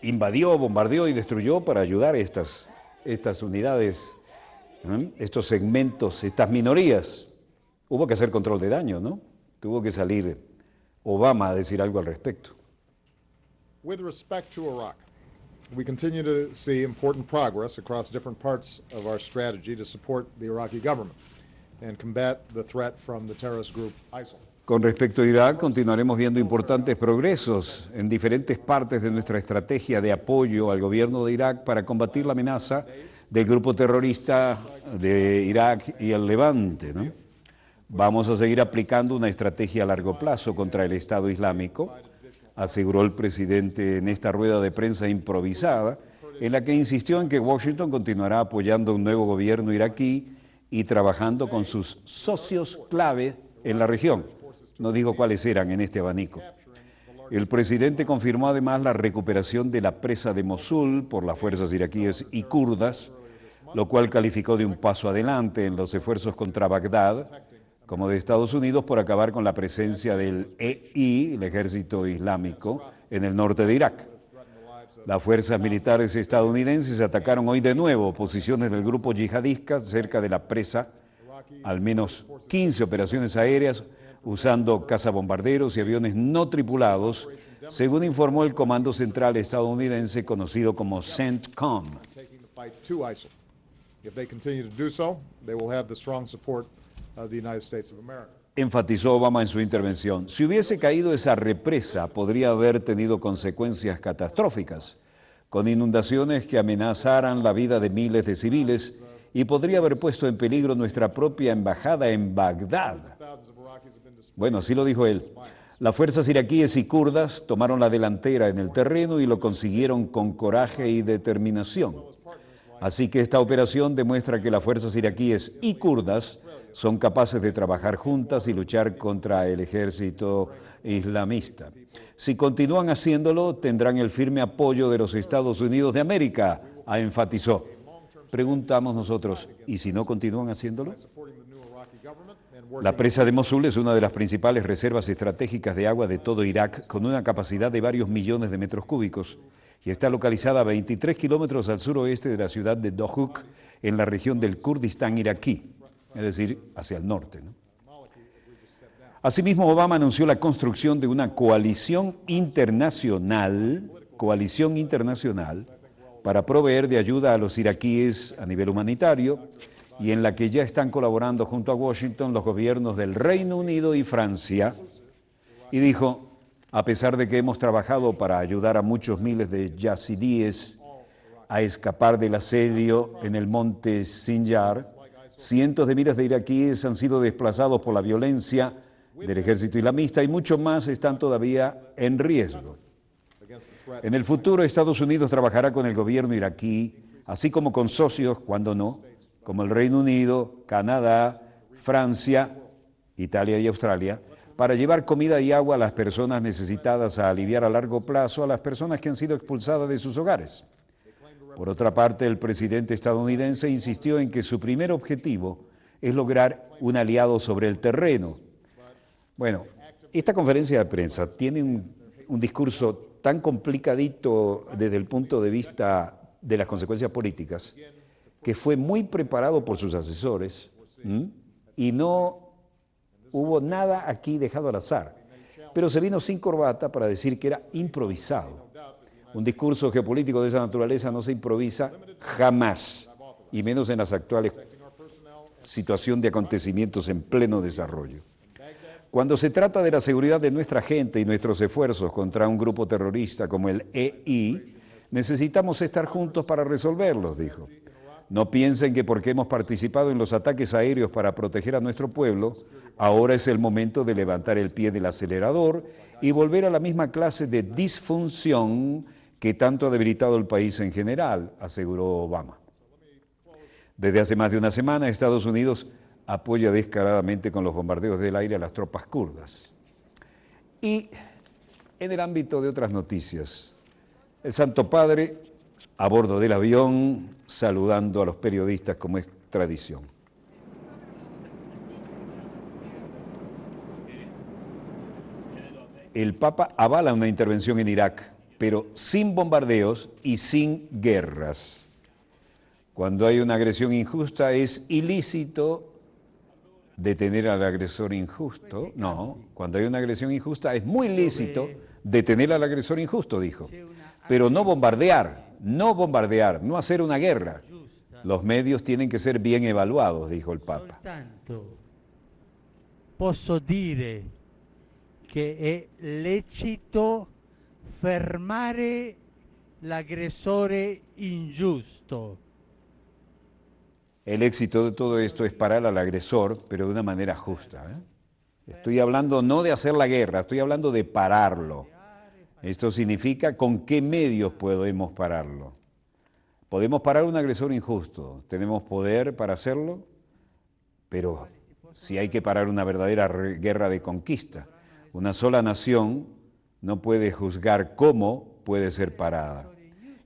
invadió, bombardeó y destruyó para ayudar a estas unidades, estos segmentos, estas minorías. Hubo que hacer control de daño, ¿no? Tuvo que salir Obama a decir algo al respecto.
With respect to Iraq, we continue to see important progress across different parts of our strategy to support the Iraqi government and combat the threat from the terrorist group ISIL.
Con respecto a Irak, continuaremos viendo importantes progresos en diferentes partes de nuestra estrategia de apoyo al gobierno de Irak para combatir la amenaza del grupo terrorista de Irak y el Levante, ¿no? Vamos a seguir aplicando una estrategia a largo plazo contra el Estado Islámico, aseguró el presidente en esta rueda de prensa improvisada, en la que insistió en que Washington continuará apoyando un nuevo gobierno iraquí y trabajando con sus socios clave en la región. No dijo cuáles eran en este abanico. El presidente confirmó además la recuperación de la presa de Mosul por las fuerzas iraquíes y kurdas, lo cual calificó de un paso adelante en los esfuerzos contra Bagdad, como de Estados Unidos, por acabar con la presencia del EI, el Ejército Islámico, en el norte de Irak. Las fuerzas militares estadounidenses atacaron hoy de nuevo posiciones del grupo yihadista cerca de la presa, al menos 15 operaciones aéreas, usando cazabombarderos y aviones no tripulados, según informó el Comando Central estadounidense conocido como CENTCOM. Enfatizó Obama en su intervención. Si hubiese caído esa represa, podría haber tenido consecuencias catastróficas, con inundaciones que amenazaran la vida de miles de civiles y podría haber puesto en peligro nuestra propia embajada en Bagdad. Bueno, así lo dijo él. Las fuerzas iraquíes y kurdas tomaron la delantera en el terreno y lo consiguieron con coraje y determinación. Así que esta operación demuestra que las fuerzas iraquíes y kurdas son capaces de trabajar juntas y luchar contra el ejército islamista. Si continúan haciéndolo, tendrán el firme apoyo de los Estados Unidos de América, enfatizó. Preguntamos nosotros, ¿y si no continúan haciéndolo? La presa de Mosul es una de las principales reservas estratégicas de agua de todo Irak, con una capacidad de varios millones de metros cúbicos, y está localizada a 23 kilómetros al suroeste de la ciudad de Dohuk, en la región del Kurdistán iraquí, es decir, hacia el norte, ¿no? Asimismo, Obama anunció la construcción de una coalición internacional para proveer de ayuda a los iraquíes a nivel humanitario, y en la que ya están colaborando junto a Washington los gobiernos del Reino Unido y Francia. Y dijo, a pesar de que hemos trabajado para ayudar a muchos miles de yazidíes a escapar del asedio en el monte Sinjar, cientos de miles de iraquíes han sido desplazados por la violencia del ejército islamista y muchos más están todavía en riesgo. En el futuro, Estados Unidos trabajará con el gobierno iraquí, así como con socios, cuando no, como el Reino Unido, Canadá, Francia, Italia y Australia, para llevar comida y agua a las personas necesitadas, a aliviar a largo plazo a las personas que han sido expulsadas de sus hogares. Por otra parte, el presidente estadounidense insistió en que su primer objetivo es lograr un aliado sobre el terreno. Bueno, esta conferencia de prensa tiene un discurso tan complicadito desde el punto de vista de las consecuencias políticas, que fue muy preparado por sus asesores, y no hubo nada aquí dejado al azar. Pero se vino sin corbata para decir que era improvisado. Un discurso geopolítico de esa naturaleza no se improvisa jamás, y menos en las actuales situación de acontecimientos en pleno desarrollo. Cuando se trata de la seguridad de nuestra gente y nuestros esfuerzos contra un grupo terrorista como el EI, necesitamos estar juntos para resolverlos, dijo. No piensen que porque hemos participado en los ataques aéreos para proteger a nuestro pueblo, ahora es el momento de levantar el pie del acelerador y volver a la misma clase de disfunción que tanto ha debilitado el país en general, aseguró Obama. Desde hace más de una semana, Estados Unidos apoya descaradamente con los bombardeos del aire a las tropas kurdas. Y en el ámbito de otras noticias, el Santo Padre a bordo del avión, saludando a los periodistas como es tradición. El Papa avala una intervención en Irak, pero sin bombardeos y sin guerras. Cuando hay una agresión injusta es ilícito detener al agresor injusto. No, cuando hay una agresión injusta es muy lícito detener al agresor injusto, dijo. Pero no bombardear, no hacer una guerra. Los medios tienen que ser bien evaluados, dijo el Papa.
Soltanto posso dire che è lecito fermare l'aggressore ingiusto.
El éxito de todo esto es parar al agresor, pero de una manera justa. Estoy hablando no de hacer la guerra, estoy hablando de pararlo. Esto significa con qué medios podemos pararlo. Podemos parar a un agresor injusto, tenemos poder para hacerlo, pero si hay que parar una verdadera guerra de conquista, una sola nación no puede juzgar cómo puede ser parada.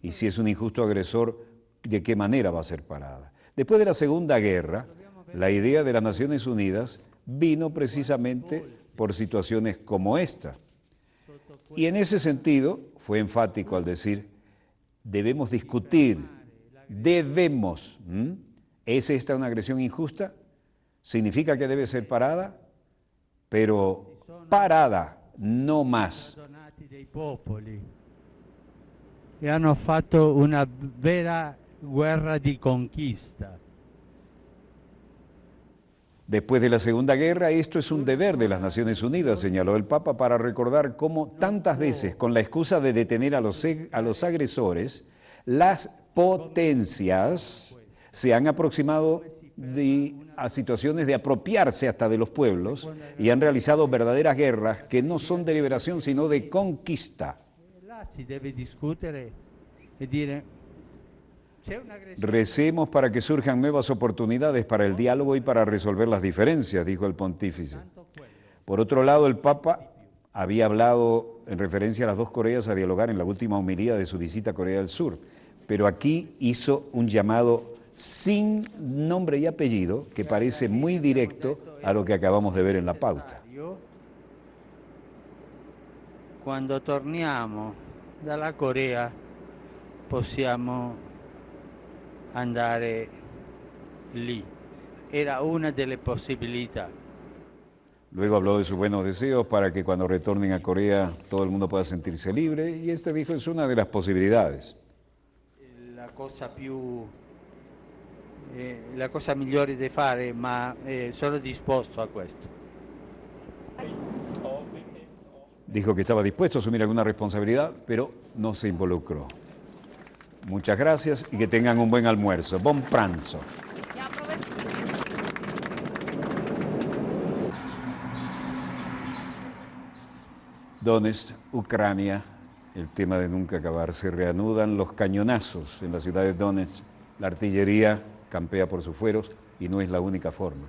Y si es un injusto agresor, ¿de qué manera va a ser parada? Después de la Segunda Guerra, la idea de las Naciones Unidas vino precisamente por situaciones como esta. Y en ese sentido fue enfático al decir, debemos discutir, debemos. ¿Es esta una agresión injusta? ¿Significa que debe ser parada? Pero parada, no más.
Dei popoli e hanno fatto una vera guerra di conquista.
Después de la Segunda Guerra, esto es un deber de las Naciones Unidas, señaló el Papa, para recordar cómo tantas veces, con la excusa de detener a los agresores, las potencias se han aproximado a situaciones de apropiarse hasta de los pueblos y han realizado verdaderas guerras que no son de liberación, sino de conquista. Recemos para que surjan nuevas oportunidades para el diálogo y para resolver las diferencias, dijo el pontífice. Por otro lado, el Papa había hablado en referencia a las dos Coreas a dialogar en la última homilía de su visita a Corea del Sur, pero aquí hizo un llamado sin nombre y apellido que parece muy directo a lo que acabamos de ver en la pauta.
Quando torniamo dalla Corea possiamo andare lì. Era una delle possibilità.
Luego habló de sus buenos deseos para que cuando retornen a Corea todo el mundo pueda sentirse libre y este dijo es una de las posibilidades.
La cosa migliore da fare, ma sono disposto a questo.
Dijo que estaba dispuesto a asumir alguna responsabilidad, pero no se involucró. Muchas gracias y que tengan un buen almuerzo. Buon pranzo. Donetsk, Ucrania, el tema de nunca acabar. Se reanudan los cañonazos en la ciudad de Donetsk. La artillería campea por sus fueros y no es la única forma.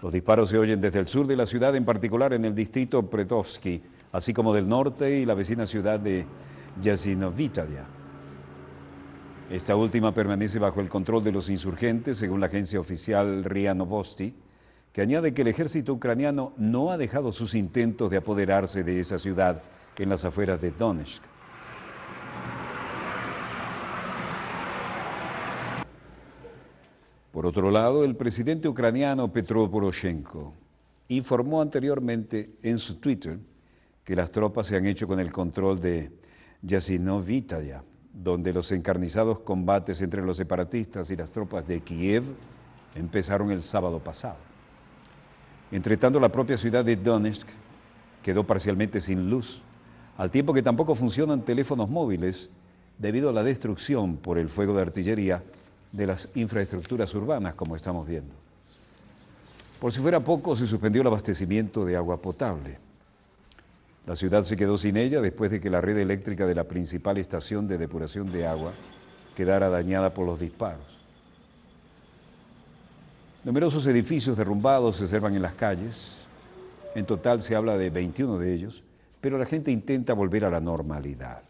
Los disparos se oyen desde el sur de la ciudad, en particular en el distrito Pretovsky, así como del norte y la vecina ciudad de Yasinovitaya. Esta última permanece bajo el control de los insurgentes, según la agencia oficial RIA Novosti, que añade que el ejército ucraniano no ha dejado sus intentos de apoderarse de esa ciudad en las afueras de Donetsk. Por otro lado, el presidente ucraniano Petro Poroshenko informó anteriormente en su Twitter que las tropas se han hecho con el control de Yasinovitaya, donde los encarnizados combates entre los separatistas y las tropas de Kiev empezaron el sábado pasado. Entretanto, la propia ciudad de Donetsk quedó parcialmente sin luz, al tiempo que tampoco funcionan teléfonos móviles debido a la destrucción por el fuego de artillería de las infraestructuras urbanas, como estamos viendo. Por si fuera poco, se suspendió el abastecimiento de agua potable. La ciudad se quedó sin ella después de que la red eléctrica de la principal estación de depuración de agua quedara dañada por los disparos. Numerosos edificios derrumbados se observan en las calles. En total se habla de 21 de ellos, pero la gente intenta volver a la normalidad.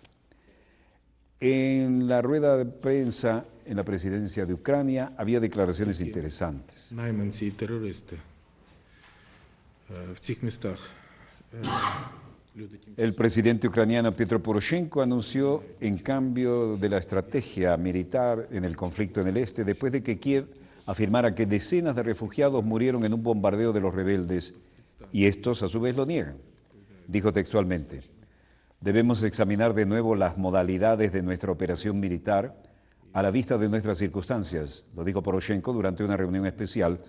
En la rueda de prensa en la presidencia de Ucrania había declaraciones interesantes.
Найманці і терористи в цих містах.
El presidente ucraniano Petro Poroshenko anunció en cambio de la estrategia militar en el conflicto en el este después de que Kiev afirmara que decenas de refugiados murieron en un bombardeo de los rebeldes y estos a su vez lo niegan. Dijo textualmente: debemos examinar de nuevo las modalidades de nuestra operación militar a la vista de nuestras circunstancias, lo dijo Poroshenko durante una reunión especial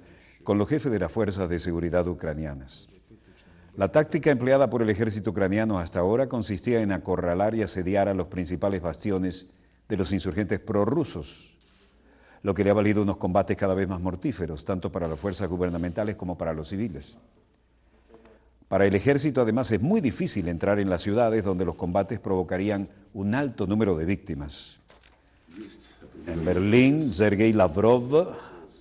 con los jefes de las fuerzas de seguridad ucranianas. La táctica empleada por el ejército ucraniano hasta ahora consistía en acorralar y asediar a los principales bastiones de los insurgentes prorrusos, lo que le ha valido unos combates cada vez más mortíferos, tanto para las fuerzas gubernamentales como para los civiles. Para el ejército, además, es muy difícil entrar en las ciudades donde los combates provocarían un alto número de víctimas. En Berlín, Sergei Lavrov,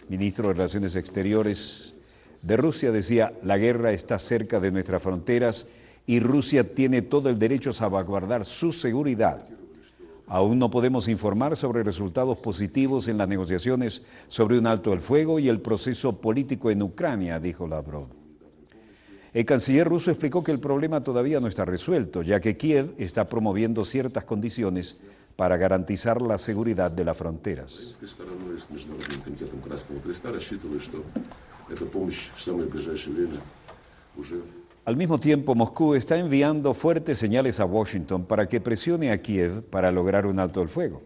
ministro de Relaciones Exteriores de Rusia, decía: la guerra está cerca de nuestras fronteras y Rusia tiene todo el derecho a salvaguardar su seguridad. Aún no podemos informar sobre resultados positivos en las negociaciones sobre un alto el fuego y el proceso político en Ucrania, dijo Lavrov. El canciller ruso explicó que el problema todavía no está resuelto, ya que Kiev está promoviendo ciertas condiciones para garantizar la seguridad de las fronteras. Al mismo tiempo, Moscú está enviando fuertes señales a Washington para que presione a Kiev para lograr un alto el fuego.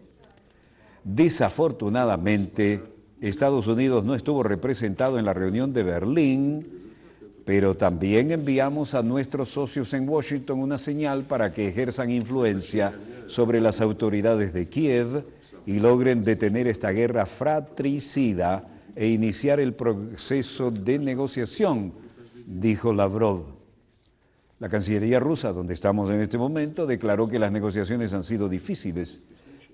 Desafortunadamente, Estados Unidos no estuvo representado en la reunión de Berlín, pero también enviamos a nuestros socios en Washington una señal para que ejerzan influencia sobre las autoridades de Kiev y logren detener esta guerra fratricida e iniciar el proceso de negociación, dijo Lavrov. La Cancillería rusa, donde estamos en este momento, declaró que las negociaciones han sido difíciles,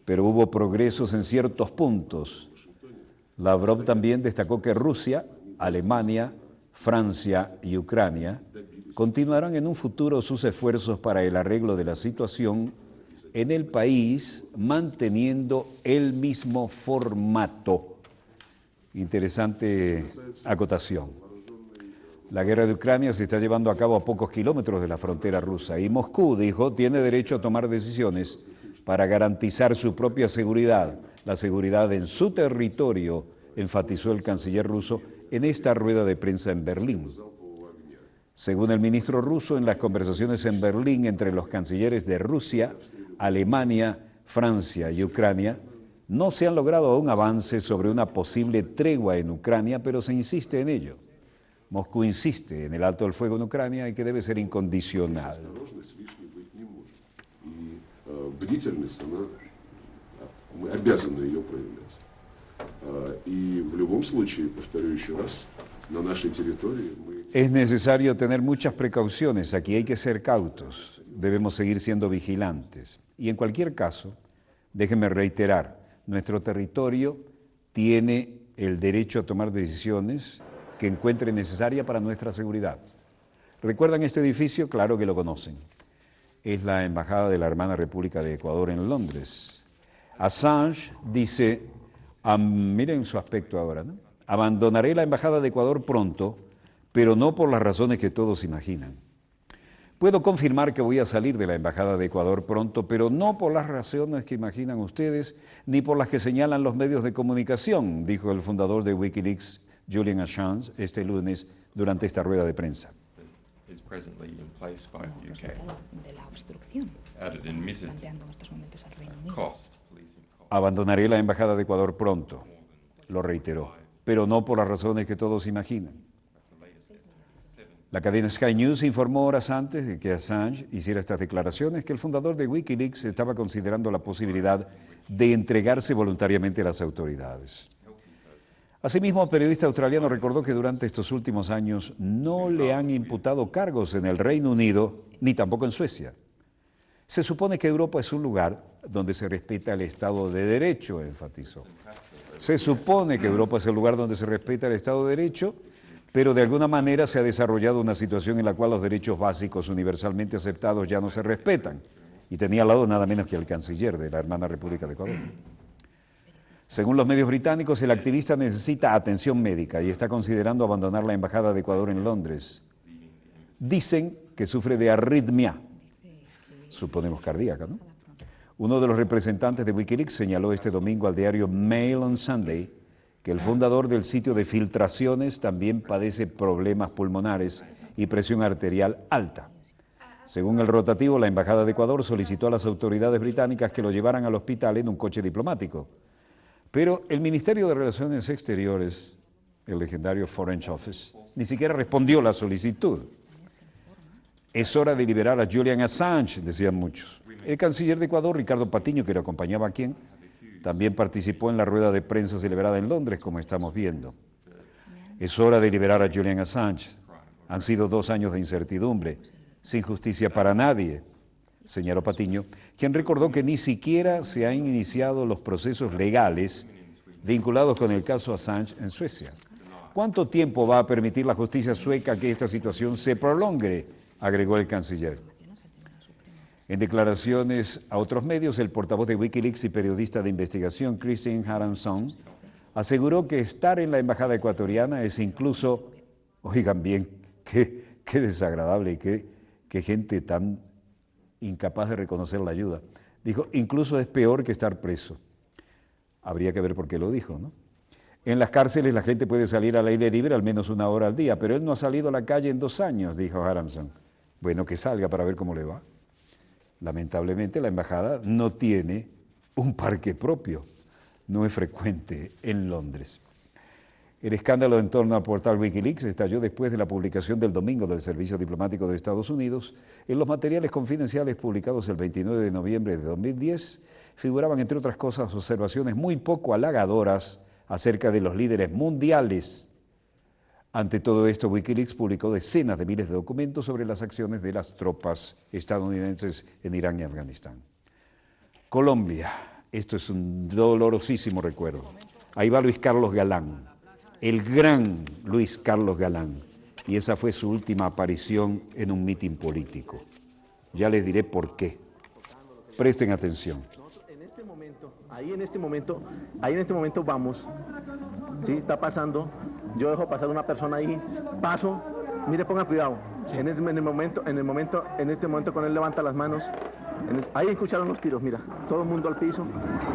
pero hubo progresos en ciertos puntos. Lavrov también destacó que Rusia, Alemania, Francia y Ucrania continuarán en un futuro sus esfuerzos para el arreglo de la situación en el país, manteniendo el mismo formato. Interesante acotación. La guerra de Ucrania se está llevando a cabo a pocos kilómetros de la frontera rusa y Moscú, dijo, tiene derecho a tomar decisiones para garantizar su propia seguridad, la seguridad en su territorio, enfatizó el canciller ruso en esta rueda de prensa en Berlín. Según el ministro ruso, en las conversaciones en Berlín entre los cancilleres de Rusia, Alemania, Francia y Ucrania, no se han logrado aún avances sobre una posible tregua en Ucrania, pero se insiste en ello. Moscú insiste en el alto el fuego en Ucrania y que debe ser incondicional. Es necesario tener muchas precauciones, aquí hay que ser cautos, debemos seguir siendo vigilantes. Y en cualquier caso, déjenme reiterar, nuestro territorio tiene el derecho a tomar decisiones que encuentre necesaria para nuestra seguridad. ¿Recuerdan este edificio? Claro que lo conocen. Es la Embajada de la Hermana República de Ecuador en Londres. Assange dice, miren su aspecto ahora, ¿no? Abandonaré la Embajada de Ecuador pronto, pero no por las razones que todos imaginan. Puedo confirmar que voy a salir de la Embajada de Ecuador pronto, pero no por las razones que imaginan ustedes, ni por las que señalan los medios de comunicación, dijo el fundador de Wikileaks, Julian Assange, este lunes durante esta rueda de prensa.
De la obstrucción, planteando en estos momentos al Reino Unido.
Abandonaré la Embajada de Ecuador pronto, lo reiteró, pero no por las razones que todos imaginan. La cadena Sky News informó horas antes de que Assange hiciera estas declaraciones que el fundador de Wikileaks estaba considerando la posibilidad de entregarse voluntariamente a las autoridades. Asimismo, el periodista australiano recordó que durante estos últimos años no le han imputado cargos en el Reino Unido ni tampoco en Suecia. Se supone que Europa es un lugar donde se respeta el Estado de Derecho, enfatizó. Se supone que Europa es el lugar donde se respeta el Estado de Derecho, pero de alguna manera se ha desarrollado una situación en la cual los derechos básicos universalmente aceptados ya no se respetan. Y tenía al lado nada menos que el canciller de la Hermana República de Ecuador. Según los medios británicos, el activista necesita atención médica y está considerando abandonar la Embajada de Ecuador en Londres. Dicen que sufre de arritmia, suponemos cardíaca, ¿no? Uno de los representantes de Wikileaks señaló este domingo al diario Mail on Sunday que el fundador del sitio de filtraciones también padece problemas pulmonares y presión arterial alta. Según el rotativo, la Embajada de Ecuador solicitó a las autoridades británicas que lo llevaran al hospital en un coche diplomático. Pero el Ministerio de Relaciones Exteriores, el legendario Foreign Office, ni siquiera respondió la solicitud. Es hora de liberar a Julian Assange, decían muchos. El canciller de Ecuador, Ricardo Patiño, que lo acompañaba a quien, también participó en la rueda de prensa celebrada en Londres, como estamos viendo. Es hora de liberar a Julian Assange. Han sido 2 años de incertidumbre, sin justicia para nadie, señaló Patiño, quien recordó que ni siquiera se han iniciado los procesos legales vinculados con el caso Assange en Suecia. ¿Cuánto tiempo va a permitir la justicia sueca que esta situación se prolongue?, agregó el canciller. En declaraciones a otros medios, el portavoz de Wikileaks y periodista de investigación, Christine Haranson, aseguró que estar en la embajada ecuatoriana es incluso, oigan bien, qué desagradable y qué gente tan incapaz de reconocer la ayuda. Dijo, incluso es peor que estar preso. Habría que ver por qué lo dijo, ¿no? En las cárceles la gente puede salir al aire libre al menos 1 hora al día, pero él no ha salido a la calle en 2 años, dijo Haranson. Bueno, que salga para ver cómo le va. Lamentablemente la embajada no tiene un parque propio, no es frecuente en Londres. El escándalo en torno al portal Wikileaks estalló después de la publicación del domingo del Servicio Diplomático de Estados Unidos. En los materiales confidenciales publicados el 29 de noviembre de 2010 figuraban, entre otras cosas, observaciones muy poco halagadoras acerca de los líderes mundiales. Ante todo esto, Wikileaks publicó decenas de miles de documentos sobre las acciones de las tropas estadounidenses en Irán y Afganistán. Colombia, esto es un dolorosísimo recuerdo. Ahí va Luis Carlos Galán, el gran Luis Carlos Galán, y esa fue su última aparición en un mitin político. Ya les diré por qué. Presten atención.
Ahí en este momento vamos, ¿sí? Está pasando, yo dejo pasar una persona ahí, paso, mire, ponga cuidado, sí. en este momento con él levanta las manos, ahí escucharon los tiros, mira, todo el mundo al piso,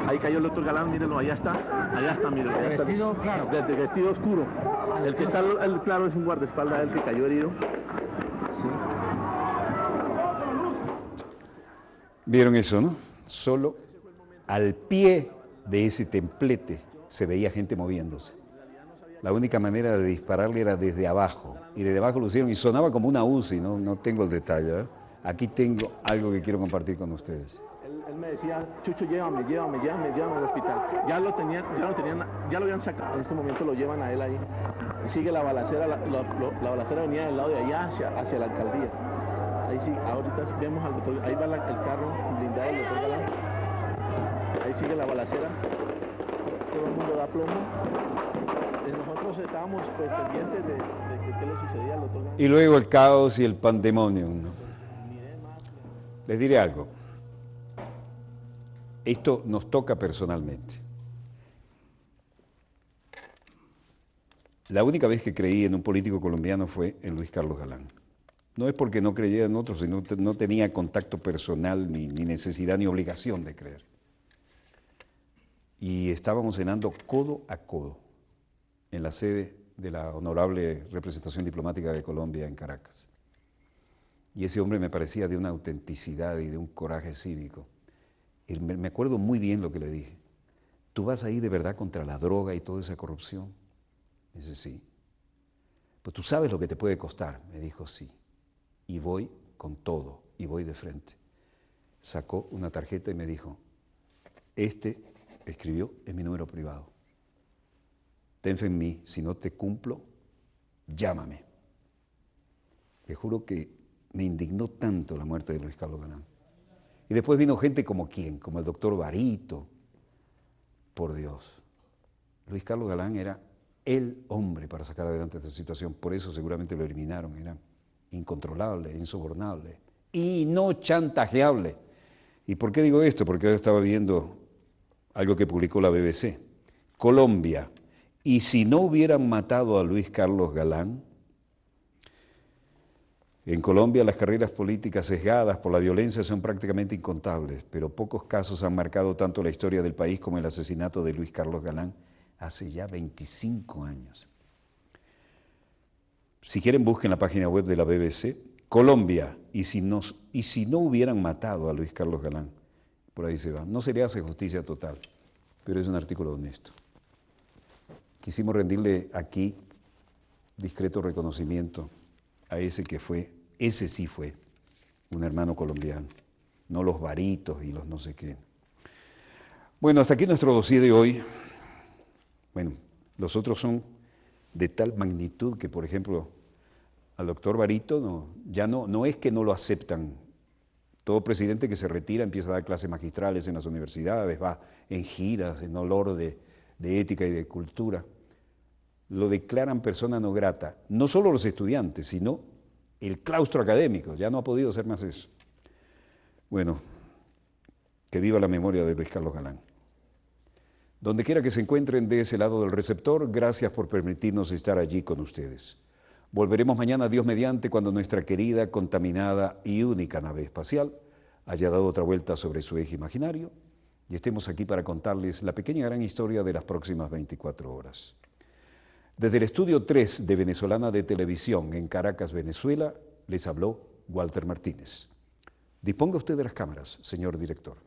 ahí cayó el doctor Galán, mírenlo, allá está, mire, allá está, vestido claro, de vestido oscuro, el que está el claro es un guardaespaldas, el que cayó herido, ¿sí?
¿Vieron eso, no? Solo al pie de ese templete se veía gente moviéndose. La única manera de dispararle era desde abajo, y desde abajo lo hicieron y sonaba como una UCI, no tengo el detalle, ¿eh? Aquí tengo algo que quiero compartir con ustedes.
Él me decía, Chucho, llévame al hospital. Ya lo habían sacado. En este momento lo llevan a él ahí. Sigue la balacera, la balacera venía del lado de allá hacia la alcaldía. Ahí sí, ahorita vemos al doctor, ahí va el carro blindado del doctor Galán. Ahí sigue la balacera. Todo el mundo da plomo. Nosotros estábamos pues, pendientes de qué le sucedía al doctor Galán.
Y luego el caos y el pandemonium, ¿no? Les diré algo. Esto nos toca personalmente. La única vez que creí en un político colombiano fue en Luis Carlos Galán. No es porque no creyera en otros, sino que no tenía contacto personal, ni necesidad, ni obligación de creer. Y estábamos cenando codo a codo en la sede de la honorable representación diplomática de Colombia en Caracas. Y ese hombre me parecía de una autenticidad y de un coraje cívico. Y me acuerdo muy bien lo que le dije. ¿Tú vas ahí de verdad contra la droga y toda esa corrupción? Me dice, sí. Pues tú sabes lo que te puede costar. Me dijo, sí. Y voy con todo, y voy de frente. Sacó una tarjeta y me dijo, escribió en mi número privado. Ten fe en mí, si no te cumplo, llámame. Te juro que me indignó tanto la muerte de Luis Carlos Galán. Y después vino gente como quién, como el doctor Barito. Por Dios. Luis Carlos Galán era el hombre para sacar adelante esta situación. Por eso seguramente lo eliminaron. Era incontrolable, insobornable y no chantajeable. ¿Y por qué digo esto? Porque ahora estaba viendo algo que publicó la BBC. Colombia. Y si no hubieran matado a Luis Carlos Galán, en Colombia las carreras políticas sesgadas por la violencia son prácticamente incontables, pero pocos casos han marcado tanto la historia del país como el asesinato de Luis Carlos Galán hace ya 25 años. Si quieren, busquen la página web de la BBC, Colombia, y si no hubieran matado a Luis Carlos Galán, por ahí se va. No se le hace justicia total, pero es un artículo honesto. Quisimos rendirle aquí discreto reconocimiento a ese que fue, ese sí fue, un hermano colombiano, no los varitos y los no sé qué. Bueno, hasta aquí nuestro dossier de hoy. Bueno, los otros son de tal magnitud que, por ejemplo, al doctor Barito ya no es que no lo aceptan. Todo presidente que se retira empieza a dar clases magistrales en las universidades, va en giras, en olor de ética y de cultura. Lo declaran persona no grata, no solo los estudiantes, sino el claustro académico, ya no ha podido hacer más eso. Bueno, que viva la memoria de Luis Carlos Galán. Donde quiera que se encuentren de ese lado del receptor, gracias por permitirnos estar allí con ustedes. Volveremos mañana, Dios mediante, cuando nuestra querida, contaminada y única nave espacial haya dado otra vuelta sobre su eje imaginario y estemos aquí para contarles la pequeña gran historia de las próximas 24 horas. Desde el estudio 3 de Venezolana de Televisión en Caracas, Venezuela, les habló Walter Martínez. Disponga usted de las cámaras, señor director.